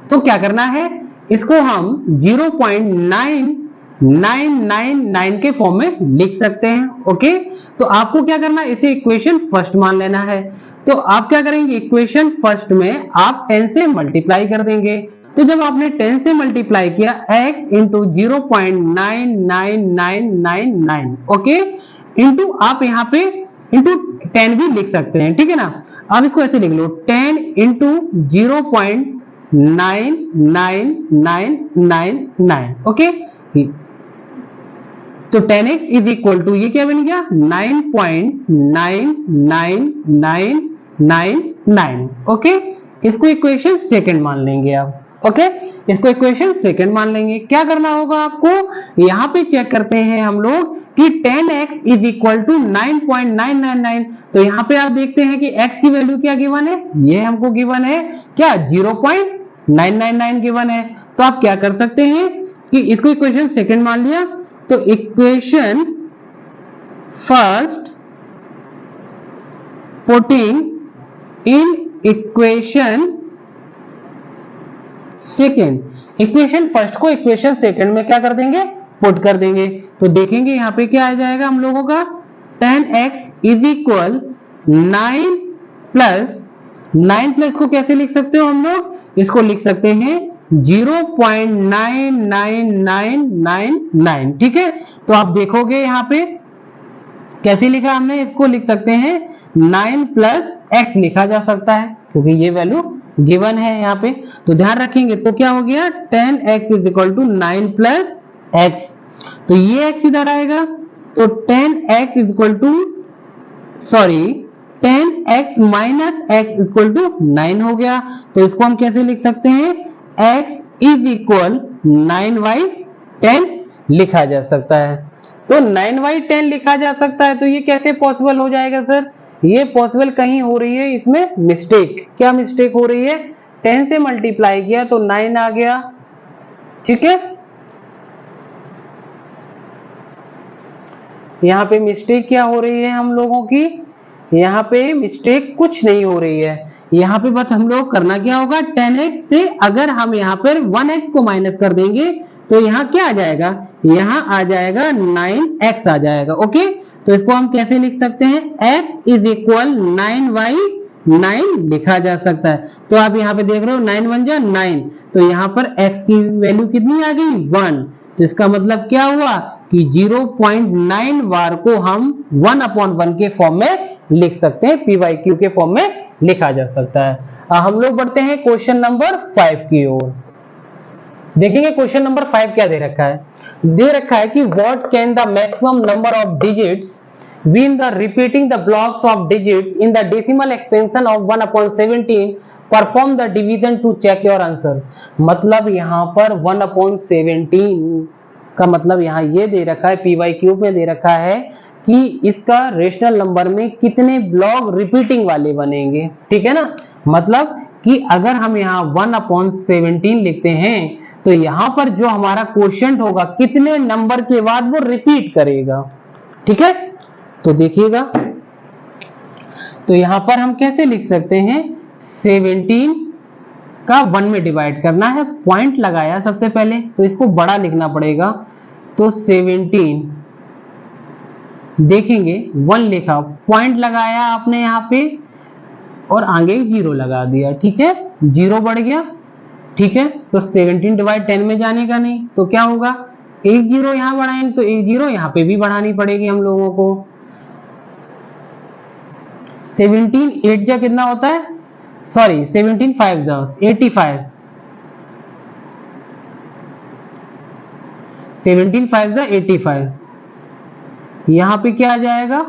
तो क्या करना है, इसको हम 0.9999 के फॉर्म में लिख सकते हैं, ओके। तो आपको क्या करना है, इसे इक्वेशन फर्स्ट मान लेना है। तो आप क्या करेंगे, इक्वेशन फर्स्ट में आप 10 से मल्टीप्लाई कर देंगे। तो जब आपने 10 से मल्टीप्लाई किया, x इंटू 0.99999, ओके, इंटू आप यहाँ पे इंटू 10 भी लिख सकते हैं, ठीक है ना। आप इसको ऐसे लिख लो, 10 इंटू 0.99999, ओके। तो 10x इज इक्वल टू ये क्या बन गया, 9.99999, ओके। इसको इक्वेशन सेकंड मान लेंगे आप, ओके, इसको इक्वेशन सेकंड मान लेंगे। क्या करना होगा आपको, यहाँ पे चेक करते हैं हम लोग कि 10x इज इक्वल टू 9.999, तो यहाँ पे आप देखते हैं कि x की वैल्यू क्या गिवन है, ये हमको गिवन है क्या, 0.999 गिवन है। तो आप क्या कर सकते हैं कि इसको इक्वेशन सेकंड मान लिया, तो equation first putting in equation second, equation first को इक्वेशन सेकेंड में क्या कर देंगे, पुट कर देंगे। तो देखेंगे यहाँ पे क्या आ जाएगा हम लोगों का, 10x इज इक्वल 9 प्लस को कैसे लिख सकते हो हम लोग, इसको लिख सकते हैं 0.99999, ठीक है। तो आप देखोगे यहाँ पे कैसे लिखा हमने, इसको लिख सकते हैं 9 प्लस x लिखा जा सकता है, क्योंकि ये वैल्यू गिवन है यहाँ पे। तो ध्यान रखेंगे, तो क्या हो गया, 10x is equal to 9 plus x, तो ये x इधर आएगा, तो 10x is equal to 10x minus x is equal to 9 हो गया। तो इसको हम कैसे लिख सकते हैं, x इज इक्वल 9/10 लिखा जा सकता है। तो 9/10 लिखा जा सकता है, तो ये कैसे पॉसिबल हो जाएगा सर, ये पॉसिबल कहीं हो रही है इसमें मिस्टेक। क्या मिस्टेक हो रही है, 10 से मल्टीप्लाई किया तो 9 आ गया, ठीक है। यहाँ पे मिस्टेक क्या हो रही है हम लोगों की, यहाँ पे मिस्टेक कुछ नहीं हो रही है। यहाँ पे बस हम लोग करना क्या होगा, 10x से अगर हम यहाँ पर 1x को माइनस कर देंगे तो यहाँ क्या आ जाएगा, यहाँ आ जाएगा 9x आ जाएगा, ओके। तो इसको हम कैसे लिख सकते हैं, x इज इक्वल 9/9 लिखा जा सकता है। तो आप यहाँ पे देख रहे हो 9 1 जा 9, तो यहाँ पर x की वैल्यू कितनी आ गई, 1। तो इसका मतलब क्या हुआ कि 0.9 बार को हम 1/1 के फॉर्म में लिख सकते हैं, पी वाई क्यू के फॉर्म में लिखा जा सकता है। हम लोग बढ़ते हैं क्वेश्चन नंबर 5 की ओर। देखेंगे क्वेश्चन नंबर 5 क्या दे रखा है, दे रखा है कि what can the maximum number of digits be in the repeating the blocks of digit in the decimal expansion of 1/17, perform the division to check your answer. मतलब यहाँ पर 1/17 का मतलब यहाँ ये दे रखा है, पी वाई क्यूब में दे रखा है कि इसका रेशनल नंबर में कितने ब्लॉक रिपीटिंग वाले बनेंगे, ठीक है ना। मतलब कि अगर हम यहाँ 1/17 लिखते हैं तो यहाँ पर जो हमारा क्वोशिएंट होगा कितने नंबर के बाद वो रिपीट करेगा, ठीक है। तो देखिएगा, तो यहाँ पर हम कैसे लिख सकते हैं, 17 का 1 में डिवाइड करना है, पॉइंट लगाया सबसे पहले तो इसको बड़ा लिखना पड़ेगा। तो 17 देखेंगे 1 लिखा, पॉइंट लगाया आपने यहाँ पे और आगे 0 लगा दिया, ठीक है, 0 बढ़ गया, ठीक है। तो 17 डिवाइड 10 में जाने का नहीं, तो क्या होगा, एक 0 यहाँ बढ़ाएंगे तो एक 0 यहाँ पे भी बढ़ानी पड़ेगी हम लोगों को। 17 8 जा कितना होता है, सॉरी 17 5 जा 85, 17 5 जा 85, यहाँ पे क्या आ जाएगा,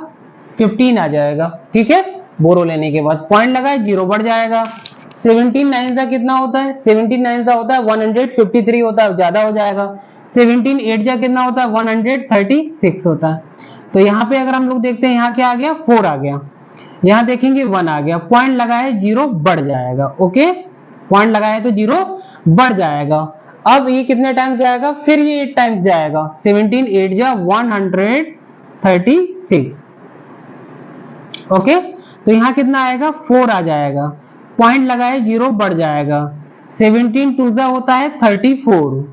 15 आ जाएगा, ठीक है। बोरो लेने के बाद पॉइंट लगाए, 0 बढ़ जाएगा। 17 9 जा कितना होता है, 17 9 जा होता है 153 होता है, ज्यादा हो जाएगा। 17 8 जा कितना होता है, 136 होता है। तो यहाँ पे अगर हम लोग देखते हैं, यहाँ क्या आ गया, 4 आ गया, यहाँ देखेंगे 1 आ गया, पॉइंट लगाए 0 बढ़ जाएगा, ओके, पॉइंट लगाए तो 0 बढ़ जाएगा। अब ये कितने टाइम्स जाएगा, फिर ये 8 टाइम्स जाएगा, 17 8 जा 136, ओके। तो यहाँ कितना आएगा, 4 आ जाएगा, पॉइंट लगाए 0 बढ़ जाएगा। 17 2 जा होता है 34,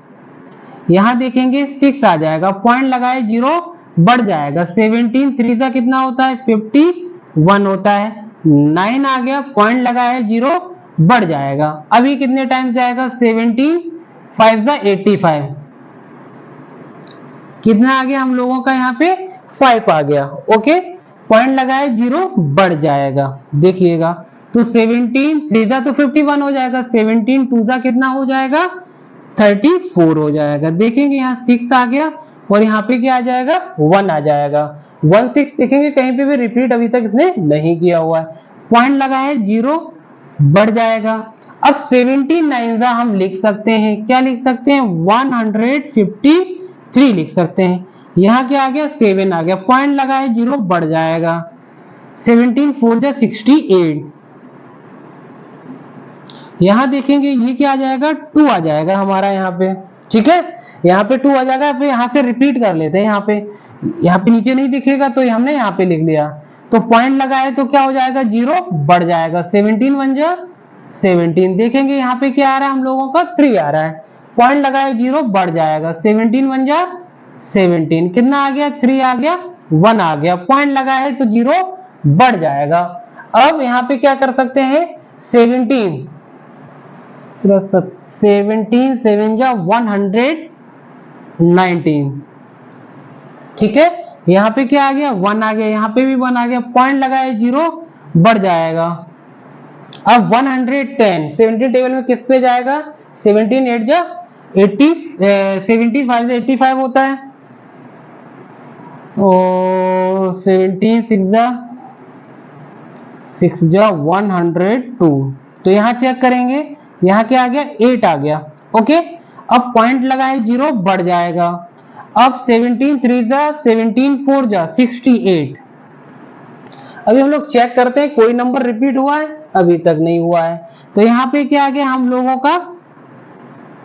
यहाँ देखेंगे 6 आ जाएगा, पॉइंट लगाए 0 बढ़ जाएगा। 17 3 जा कितना होता है, 51 होता है, 9 आ गया, पॉइंट लगाए 0 बढ़ जाएगा। अभी कितने टाइम्स जाएगा, 17 5 जा 85, कितना आ गया हम लोगों का, यहाँ पे 5 आ गया, ओके, पॉइंट लगाए 0 बढ़ जाएगा, देखिएगा। तो 17 3 जा तो 51 हो जाएगा, 17 2 जा कितना हो जाएगा, 34 हो जाएगा। देखेंगे यहाँ 6 आ गया और यहाँ पे क्या आ जाएगा, 1 आ जाएगा, 1 6 देखेंगे कहीं पे भी रिपीट अभी तक इसने नहीं किया हुआ है, पॉइंट लगा है 0 बढ़ जाएगा। अब 17 9 जा हम लिख सकते हैं, क्या लिख सकते हैं, 153 लिख सकते हैं। यहाँ क्या आ गया, 7 आ गया, पॉइंट लगा है 0 बढ़ जाएगा। 17 4 जा 68, यहाँ देखेंगे ये क्या आ जाएगा, 2 आ जाएगा हमारा यहाँ पे, ठीक है, यहाँ पे 2 आ जाएगा। फिर यहाँ से रिपीट कर लेते हैं, यहाँ पे नीचे नहीं दिखेगा तो हमने यहाँ पे लिख लिया, तो पॉइंट लगाए तो क्या हो जाएगा, 0 बढ़ जाएगा। 17 1 जा 17, देखेंगे यहाँ पे क्या आ रहा है हम लोगों का, 3 आ रहा है, पॉइंट लगाए 0 बढ़ जाएगा। 17 1 जा 17, कितना आ गया, 3 आ गया, 1 आ गया, पॉइंट लगाए तो 0 बढ़ जाएगा। अब यहाँ पे क्या कर सकते हैं, 17 7 जा 119, ठीक है, यहाँ पे क्या आ गया, 1 आ गया, यहाँ पे भी 1 आ गया, पॉइंट लगाए 0 बढ़ जाएगा। अब 110 17 टेबल में किस पे जाएगा, 17 8 जा 80, 17 5 जा 85 होता है, और 17 6 जा 102। तो यहाँ चेक करेंगे, यहाँ क्या आ गया, 8 आ गया, ओके। अब पॉइंट लगाए 0 बढ़ जाएगा। अब 17 3 जा 17 4 जा 68। अभी हम लोग चेक करते हैं कोई नंबर रिपीट हुआ है, अभी तक नहीं हुआ है। तो यहाँ पे क्या आ गया हम लोगों का,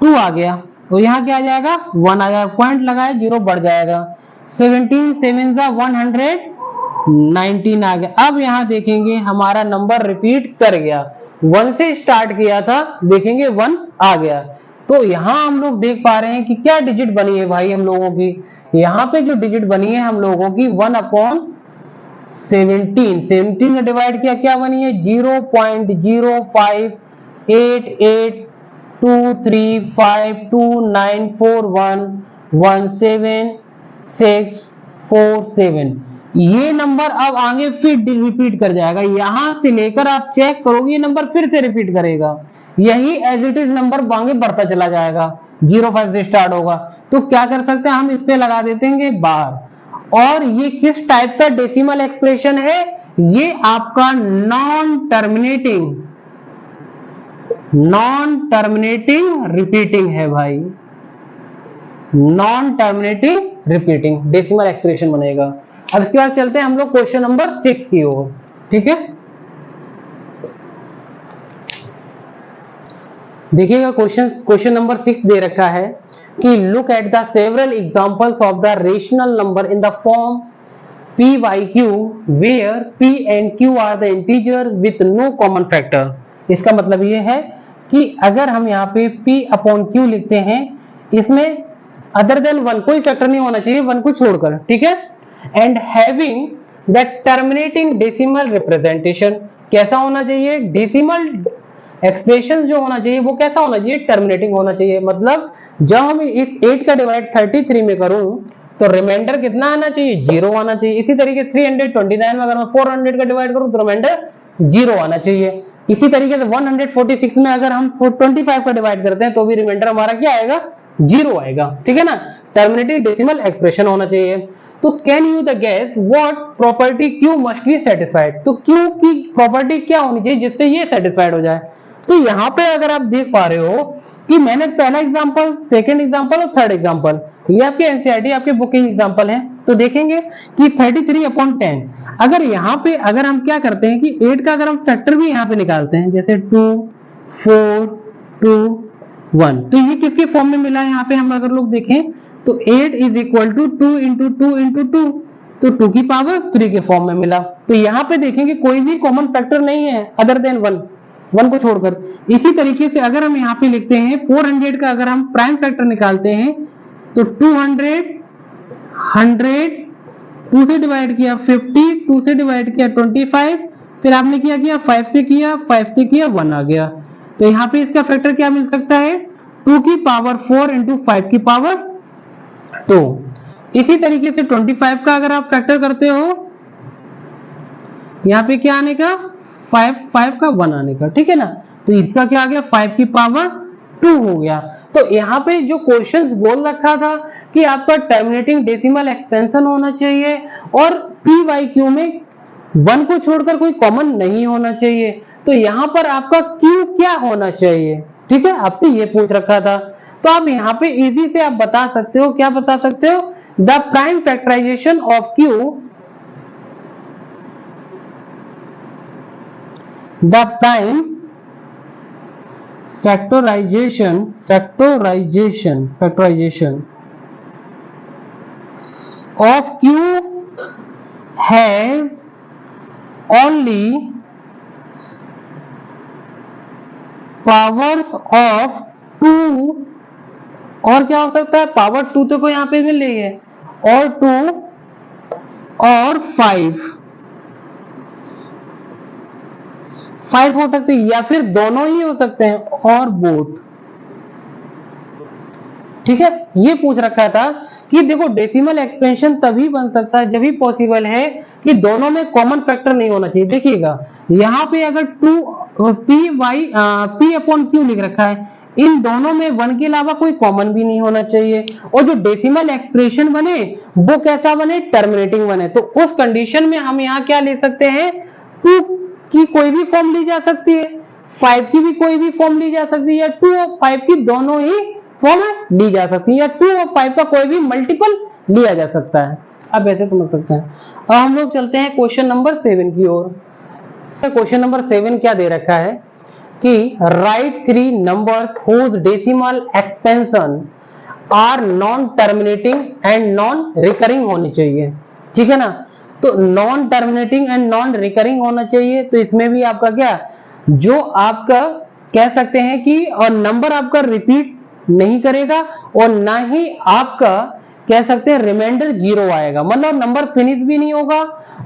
2 आ गया, तो यहाँ क्या आ जाएगा, 1 आ जाएगा, पॉइंट लगाए 0 बढ़ जाएगा। 17 7 जा 119 आ गया। अब यहाँ देखेंगे हमारा नंबर रिपीट कर गया, 1 से स्टार्ट किया था, देखेंगे 1 आ गया। तो यहाँ हम लोग देख पा रहे हैं कि क्या डिजिट बनी है भाई हम लोगों की, यहाँ पे जो डिजिट बनी है हम लोगों की 1/17 में डिवाइड किया, क्या बनी है, 0.05882352941176447। ये नंबर अब आगे फिर रिपीट कर जाएगा, यहां से लेकर आप चेक करोगे ये नंबर फिर से रिपीट करेगा, यही एज इट इज नंबर आगे बढ़ता चला जाएगा, 05 से स्टार्ट होगा। तो क्या कर सकते हैं हम, इस पे लगा देते हैं बार। और ये किस टाइप का डेसिमल एक्सप्रेशन है, ये आपका नॉन टर्मिनेटिंग रिपीटिंग है भाई, non terminating repeating decimal expression बनेगा। अब इसके बाद चलते हैं हम लोग क्वेश्चन नंबर 6 की ओर। ठीक है, देखिएगा क्वेश्चन नंबर 6 दे रखा है कि look at the several examples of the rational number in the form p by q where p and q are the integer with no common factor। इसका मतलब ये है कि अगर हम यहाँ पे p upon q लिखते हैं, इसमें अदर देन 1 कोई फैक्टर नहीं होना चाहिए 1 को छोड़कर। ठीक है, and having the terminating decimal representation, कैसा होना चाहिए, डेसिमल एक्सप्रेशन जो होना चाहिए वो कैसा होना चाहिए, टर्मिनेटिंग होना चाहिए। मतलब जब हम इस 8 का डिवाइड 33 में करूं तो रिमाइंडर कितना आना चाहिए, 0 आना चाहिए। इसी तरीके 329 में अगर मैं 400 का डिवाइड करूं तो रिमाइंडर 0 आना चाहिए। इसी तरीके से 146 में अगर हम 25 का डिवाइड करते हैं तो भी रिमाइंडर हमारा क्या आएगा, 0 आएगा। ठीक है ना, टर्मिनेटिंग डेसिमल एक्सप्रेशन होना चाहिए। तो can you the guess what property Q must be satisfied, तो Q की प्रॉपर्टी क्या होनी चाहिए जिससे ये सेटिस्फाइड हो जाए। तो यहाँ पे अगर आप देख पा रहे हो कि मैंने पहला एग्जांपल, सेकंड एग्जांपल और थर्ड एग्जांपल, ये आपके एनसीईआरटी आपके बुक के एग्जांपल हैं। तो देखेंगे कि 33/10, अगर यहाँ पे अगर हम क्या करते हैं कि 8 का अगर हम फैक्टर भी यहाँ पे निकालते हैं, जैसे 2 4 2 1, तो ये किसके फॉर्म में मिला है, यहाँ पे हम अगर लोग देखें तो 8 is equal to 2 into 2 into 2, तो 2 की पावर 3 के फॉर्म में मिला। तो यहाँ पे देखेंगे कोई भी कॉमन फैक्टर नहीं है अदर देन 1 को छोड़कर। इसी तरीके से अगर हम यहाँ पे लिखते हैं 400 का अगर हम प्राइम फैक्टर निकालते हैं तो 200 100 2 से डिवाइड किया 50, 2 से डिवाइड किया 25, फिर आपने किया 5 से किया 1 आ गया। तो यहाँ पे इसका फैक्टर क्या मिल सकता है, 2 की पावर 4 इंटू 5 की पावर 2। इसी तरीके से 25 का अगर आप फैक्टर करते हो, यहाँ पे क्या आने का, 5 का 1 आने का। ठीक है ना, तो इसका क्या आ गया, 5 की पावर 2 हो गया। तो यहाँ पे जो क्वेश्चंस बोल रखा था कि आपका टर्मिनेटिंग डेसिमल एक्सपेंशन होना चाहिए और p बाई q में 1 को छोड़कर कोई कॉमन नहीं होना चाहिए, तो यहाँ पर आपका q क्या होना चाहिए। ठीक है, आपसे ये पूछ रखा था। तो आप यहाँ पे इजी से आप बता सकते हो, क्या बता सकते हो, the prime factorization of q, the prime factorization of q has only powers of 2, और क्या हो सकता है, पावर 2 तो को यहाँ पे मिल रही है, और 2 और 5 हो सकते हैं, या फिर दोनों ही हो सकते हैं, और बोथ। ठीक है, ये पूछ रखा था कि देखो डेसिमल एक्सपेंशन तभी बन सकता है जब भी पॉसिबल है कि दोनों में कॉमन फैक्टर नहीं होना चाहिए। देखिएगा यहाँ पे अगर 2 p अपॉन q लिख रखा है, इन दोनों में 1 के अलावा कोई कॉमन भी नहीं होना चाहिए, और जो डेसिमल एक्सप्रेशन बने वो कैसा बने, टर्मिनेटिंग बने। तो उस कंडीशन में हम यहाँ क्या ले सकते हैं, 2 की कोई भी फॉर्म ली जा सकती है, 5 की भी कोई भी फॉर्म ली जा सकती है, या 2 और 5 की दोनों ही फॉर्म ली जा सकती है, या 2 और 5 का कोई भी मल्टीपल लिया जा सकता है। आप ऐसे समझ सकते हैं। अब हम लोग चलते हैं क्वेश्चन नंबर 7 की ओर। क्वेश्चन नंबर 7 क्या दे रखा है कि right 3 numbers whose decimal expansion are non terminating and non recurring होनी चाहिए। ठीक है ना, तो non terminating and non recurring होना चाहिए। तो इसमें भी आपका क्या, जो आपका कह सकते हैं कि और नंबर आपका रिपीट नहीं करेगा और ना ही आपका कह सकते हैं रिमाइंडर 0 आएगा, मतलब नंबर फिनिश भी नहीं होगा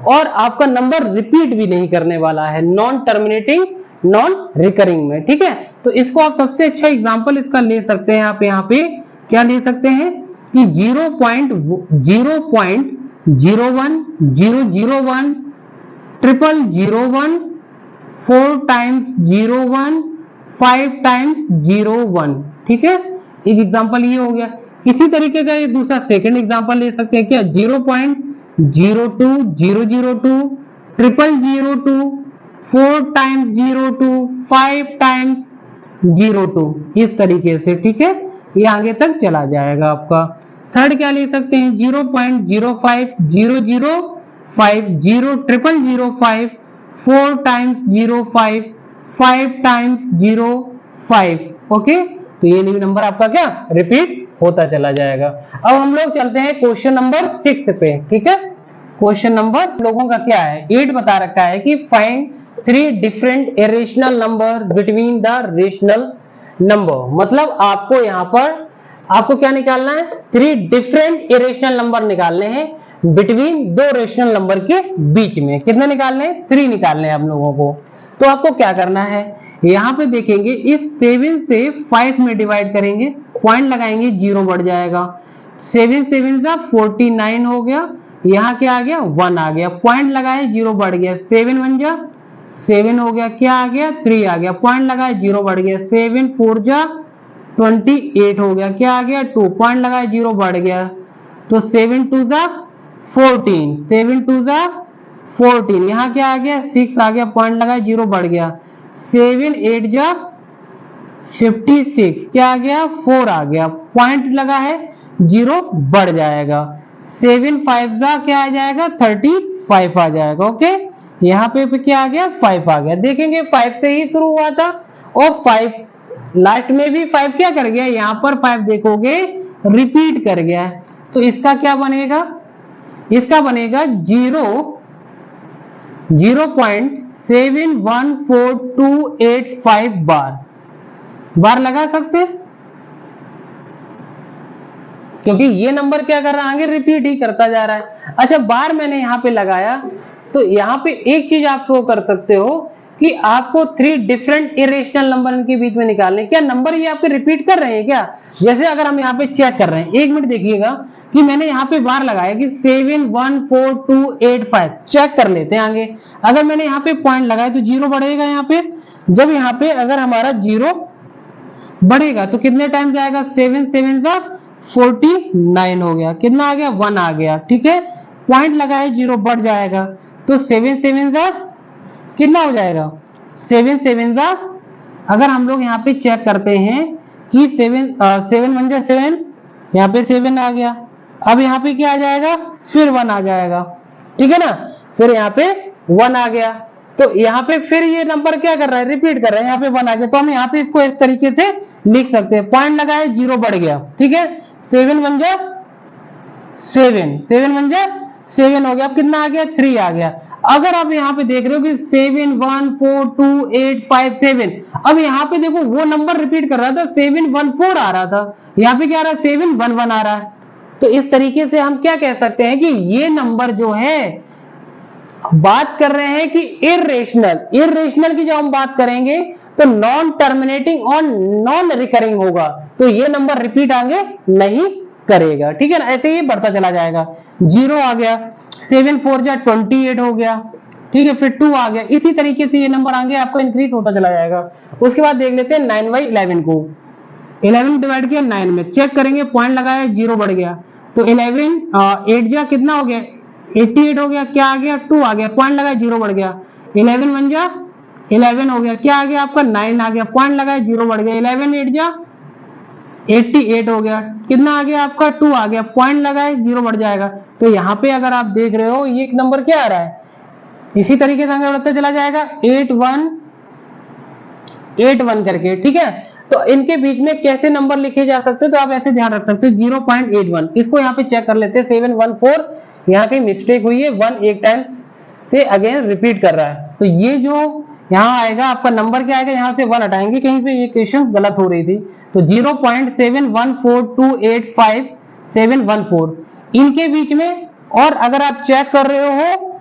और आपका नंबर रिपीट भी नहीं करने वाला है, नॉन टर्मिनेटिंग नॉन रिकरिंग में। ठीक है, तो इसको आप सबसे अच्छा एग्जांपल इसका ले सकते हैं। आप यहाँ पे क्या ले सकते हैं कि 0.01 001 001 0001 4 टाइम्स 01 5 टाइम्स 01। ठीक है, एक एग्जांपल ये हो गया। इसी तरीके का ये दूसरा सेकंड एग्जांपल ले सकते हैं क्या, 0.02 002 0002 4 टाइम्स 02 5 टाइम्स 02, इस तरीके से। ठीक है, ये आगे तक चला जाएगा आपका। थर्ड क्या लिख सकते हैं 0.05 005 00005 4 टाइम्स 05 5 टाइम्स 05। ओके, तो ये नंबर आपका क्या रिपीट होता चला जाएगा। अब हम लोग चलते हैं क्वेश्चन नंबर 6 पे। ठीक है, क्वेश्चन नंबर लोगों का क्या है 8 बता रखा है कि find 3 different irrational number between the rational number. मतलब आपको यहाँ पर आपको क्या निकालना है 3 डिफरेंट इरेशनल नंबर निकालने हैं बिटवीन 2 रेशनल नंबर के बीच में। कितने निकालने हैं 3 निकालने हैं आप लोगों को। तो आपको क्या करना है यहाँ पे देखेंगे इस 7 से 5 में डिवाइड करेंगे, पॉइंट लगाएंगे 0 बढ़ जाएगा। 7 7 जा 49 हो गया, यहाँ क्या आ गया 1 आ गया, पॉइंट लगाए 0 बढ़ गया। 7 1 जा 7 हो गया, क्या आ गया 3 आ गया, पॉइंट लगाए 0 बढ़ गया। 7 4 जा 28 हो गया, क्या आ गया 2, पॉइंट लगाए 0 बढ़ गया। तो 7 2 जा 14, 7 2 जा 14, यहाँ क्या आ गया 6 आ गया, पॉइंट लगाए 0 बढ़ गया। 7 8 जा 56, क्या आ गया 4 आ गया, पॉइंट लगा है 0 बढ़ जाएगा। 7 5 जा क्या आ जाएगा 35 आ जाएगा। ओके, यहाँ पे क्या आ गया 5 आ गया। देखेंगे 5 से ही शुरू हुआ था और 5 लास्ट में भी 5 क्या कर गया, यहाँ पर 5 देखोगे रिपीट कर गया। तो इसका क्या बनेगा, इसका बनेगा 0.714285 बार लगा सकते हैं, क्योंकि ये नंबर क्या कर रहा है आगे रिपीट ही करता जा रहा है। अच्छा, बार मैंने यहाँ पे लगाया तो यहाँ पे एक चीज आप शो कर सकते हो कि आपको 3 डिफरेंट इरेशनल नंबर इनके बीच में निकालने। क्या नंबर ये आपके रिपीट कर रहे हैं क्या? जैसे अगर हम यहाँ पे चेक कर रहे हैं, 1 मिनट देखिएगा कि मैंने यहाँ पे बार लगाया कि 714285, चेक कर लेते हैं आगे। अगर मैंने यहाँ पे पॉइंट लगाया तो 0 बढ़ेगा यहाँ पे। जब यहाँ पे अगर हमारा 0 बढ़ेगा तो कितने टाइम जाएगा, 7 7 का 49 हो गया, कितना आ गया 1 आ गया। ठीक है, पॉइंट लगाए 0 बढ़ जाएगा। तो 7 7 का कितना हो जाएगा, 7 7 का अगर हम लोग यहाँ पे चेक करते हैं कि 7 7 1 जा 7, यहाँ पे 7 आ गया। अब यहाँ पे क्या आ जाएगा, फिर 1 आ जाएगा। ठीक है ना, फिर यहाँ पे 1 आ गया। तो यहाँ पे फिर ये नंबर क्या कर रहा है, रिपीट कर रहा है, यहाँ पे 1 आ गया। तो हम यहाँ पे इसको इस तरीके से लिख सकते हैं, पॉइंट लगाए 0 बढ़ गया। ठीक है, 7 1 जा 7, 7 1 जा 7 हो गया। अब कितना आ गया 3 आ गया। अगर आप यहाँ पे देख रहे हो कि 7 1 4 2 8 5 7, अब यहाँ पे देखो वो नंबर रिपीट कर रहा था, 7 1 4 आ रहा था, यहाँ पे क्या आ रहा है 7 1 1 आ रहा है। तो इस तरीके से हम क्या कह सकते हैं कि ये नंबर जो है बात कर रहे हैं कि इरेशनल की जब हम बात करेंगे तो नॉन टर्मिनेटिंग और नॉन रिकरिंग होगा, तो ये नंबर रिपीट आगे नहीं करेगा। ठीक है ना, ऐसे ही बढ़ता चला जाएगा। 0 आ गया, 7 4 जा 28 हो गया। ठीक है, फिर 2 आ गया। इसी तरीके से ये नंबर आगे आपको इंक्रीज होता चला जाएगा। उसके बाद देख लेते हैं 9/11 को। 11 डिवाइड किया 9 में, चेक करेंगे, पॉइंट लगाया 0 बढ़ गया। तो 11 8 जा कितना हो गया 88 हो गया, क्या आ गया 2 आ गया, पॉइंट लगाया 0 बढ़ गया। 11 1 जा 11 हो गया, क्या आ गया आपका 9 आ गया, पॉइंट लगाया 0 बढ़ गया। 11 8 जा 88 हो गया, कितना आ गया आपका 2 आ गया, पॉइंट लगाए 0 बढ़ जाएगा। तो यहाँ पे अगर आप देख रहे हो ये नंबर क्या आ रहा है, इसी तरीके से आगे बढ़ता चला जाएगा 8 1 8 1 करके। ठीक है, तो इनके बीच में कैसे नंबर लिखे जा सकते हैं, तो आप ऐसे ध्यान रख सकते हो 0.81। इसको यहाँ पे चेक कर लेते हैं, 7 1 4, यहाँ कहीं मिस्टेक हुई है, 1 एक टाइम्स से अगेन रिपीट कर रहा है। तो ये जो यहाँ आएगा आपका नंबर क्या आएगा, यहाँ से 1 हटाएंगे, कहीं पे ये क्वेश्चन गलत हो रही थी। तो 0.714285 इनके बीच में, और अगर आप चेक कर रहे हो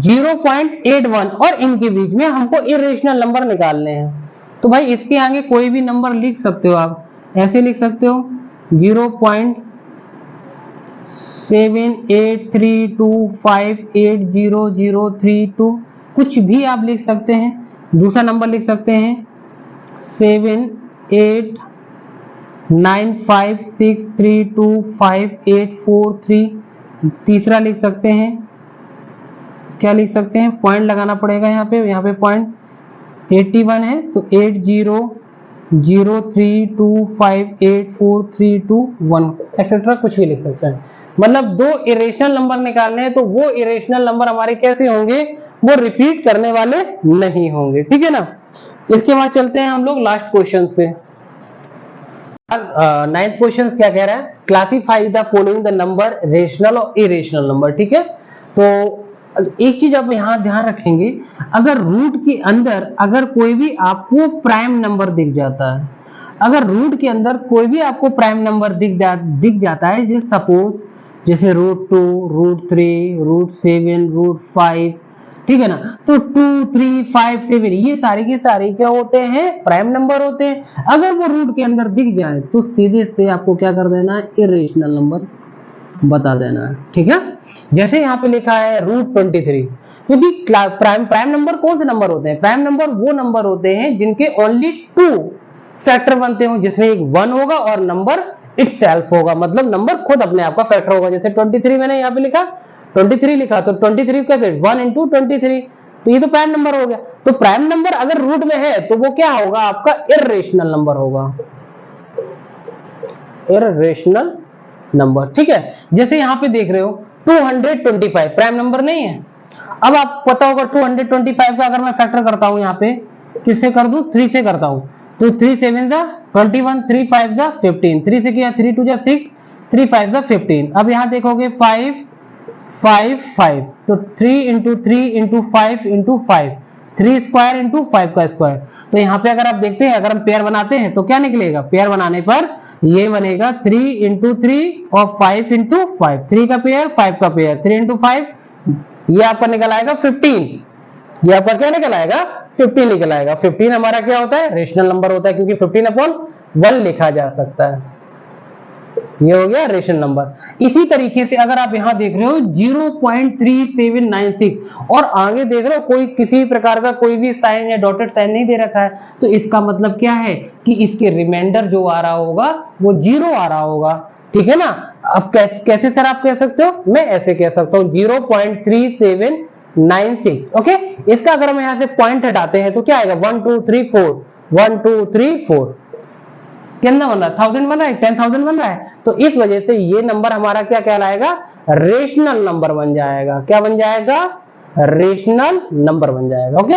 0.81 और इनके बीच में हमको इरेशनल नंबर निकालने हैं। तो भाई इसके आगे कोई भी नंबर लिख सकते हो, आप ऐसे लिख सकते हो 0.7832580032, कुछ भी आप लिख सकते हैं। दूसरा नंबर लिख सकते हैं 789563258443। तीसरा लिख सकते हैं, क्या लिख सकते हैं, पॉइंट लगाना पड़ेगा यहाँ पे पॉइंट 81 है तो 80 032584321 एक्सेट्रा कुछ भी लिख सकते हैं। मतलब दो इरेशनल नंबर निकालने हैं तो वो इरेशनल नंबर हमारे कैसे होंगे, वो रिपीट करने वाले नहीं होंगे, ठीक है ना। इसके बाद चलते हैं हम लोग लास्ट क्वेश्चन पे। नाइन्थ क्वेश्चन क्या कह रहा है, classify the following the number rational और इरेशनल नंबर, ठीक है। तो एक चीज आप यहाँ ध्यान रखेंगे, अगर रूट के अंदर अगर कोई भी आपको प्राइम नंबर दिख जाता है, अगर रूट के अंदर कोई भी आपको प्राइम नंबर दिख जाता है, जैसे सपोज जैसे √2, √3, √7, √5, ठीक है ना। तो 2, 3, 5, 7 ये सारे के सारे क्या होते हैं, प्राइम नंबर होते हैं। अगर वो रूट के अंदर दिख जाए तो सीधे से आपको क्या कर देना है, इरेशनल नंबर बता देना है, ठीक है। जैसे यहाँ पे लिखा है √23, क्योंकि प्राइम नंबर कौन से नंबर होते हैं, प्राइम नंबर वो नंबर होते हैं जिनके ओनली 2 फैक्टर बनते हो, जिसमें एक 1 होगा और नंबर इटसेल्फ होगा, मतलब नंबर खुद अपने आप का फैक्टर होगा। जैसे 23 मैंने यहाँ पे लिखा, 23 लिखा, तो 23 कैसे 1 × 23, तो ये तो प्राइम नंबर हो गया। तो प्राइम नंबर अगर रूट में है तो वो क्या होगा, आपका इर्रेशनल नंबर होगा, इर्रेशनल नंबर, ठीक है। जैसे यहाँ पे देख रहे हो 225 प्राइम नंबर नहीं है। अब आप पता होगा 225 का अगर मैं फैक्टर करता हूं, यहाँ पे किससे कर दूं, 3 से करता हूं, तो 3 7 जा 21, 3 5 जा 15, 3 से किया 3 2 जा 6, 3 5 जा 15। अब यहाँ देखोगे 5 5 5, तो 3 × 3 × 5 × 5, 3 स्क्वायर × 5 का स्क्वायर। तो यहाँ पे अगर आप देखते हैं, अगर हम पेयर बनाते हैं तो क्या निकलेगा, पेयर बनाने पर ये बनेगा 3 × 3 और 5 × 5, 3 का पेयर 5 का पेयर, 3 × 5 ये आपका निकल आएगा 15, ये आपका क्या निकल आएगा 15 निकल आएगा। 15 हमारा क्या होता है, रेशनल नंबर होता है, क्योंकि 15/1 लिखा जा सकता है, ये हो गया रेशनल नंबर। इसी तरीके से अगर आप यहाँ देख रहे हो 0.3796 और आगे देख रहे हो कोई किसी प्रकार का कोई भी साइन या डॉटेड साइन नहीं दे रखा है, तो इसका मतलब क्या है कि इसके रिमाइंडर जो आ रहा होगा वो 0 आ रहा होगा, ठीक है ना। अब कैसे सर आप कह सकते हो, मैं ऐसे कह सकता हूँ 0.3796, ओके। इसका अगर हम यहाँ से पॉइंट हटाते हैं तो क्या आएगा 1 2 3 4, 1 2 3 4, कितना बन रहा है 1000 बन रहा है, 10,000 बन रहा है। तो इस वजह से ये नंबर हमारा क्या कहलाएगा, रेशनल नंबर बन जाएगा। क्या बन जाएगा, रेशनल नंबर बन जाएगा, ओके।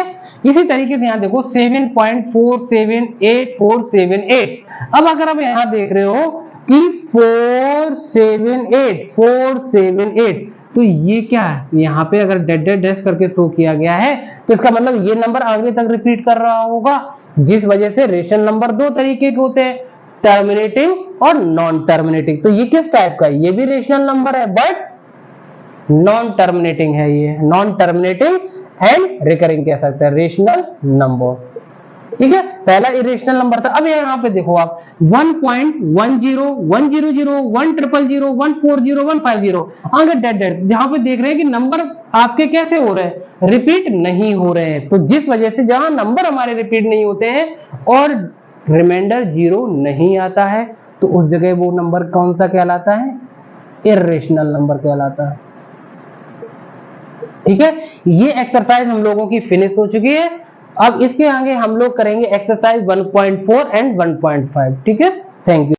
इसी तरीके से यहाँ देखो 7.478478। अब अगर आप यहाँ देख रहे हो कि 478, तो ये क्या है, यहाँ पे अगर डैश करके शो किया गया है तो इसका मतलब ये नंबर आगे तक रिपीट कर रहा होगा, जिस वजह से रेशनल नंबर दो तरीके के होते हैं, टर्मिनेटिंग और नॉन टर्मिनेटिंग। तो ये किस टाइप का है, ये भी रेशनल नंबर है बट नॉन टर्मिनेटिंग है, ये नॉन टर्मिनेटिंग एंड रिकरिंग कह सकते हैं रेशनल नंबर, ठीक है। पहला इरेशनल नंबर था। अब यहाँ पे देखो आप 1.10 100 100 100 140 150 आगे डेड जहां पे देख रहे हैं कि नंबर आपके कैसे हो रहे हैं, रिपीट नहीं हो रहे हैं। तो जिस वजह से जहां नंबर हमारे रिपीट नहीं होते हैं और रिमाइंडर 0 नहीं आता है, तो उस जगह वो नंबर कौन सा कहलाता है, इरेशनल नंबर कहलाता है, ठीक है। ये एक्सरसाइज हम लोगों की फिनिश हो चुकी है। अब इसके आगे हम लोग करेंगे एक्सरसाइज 1.4 एंड 1.5, ठीक है। Thank you.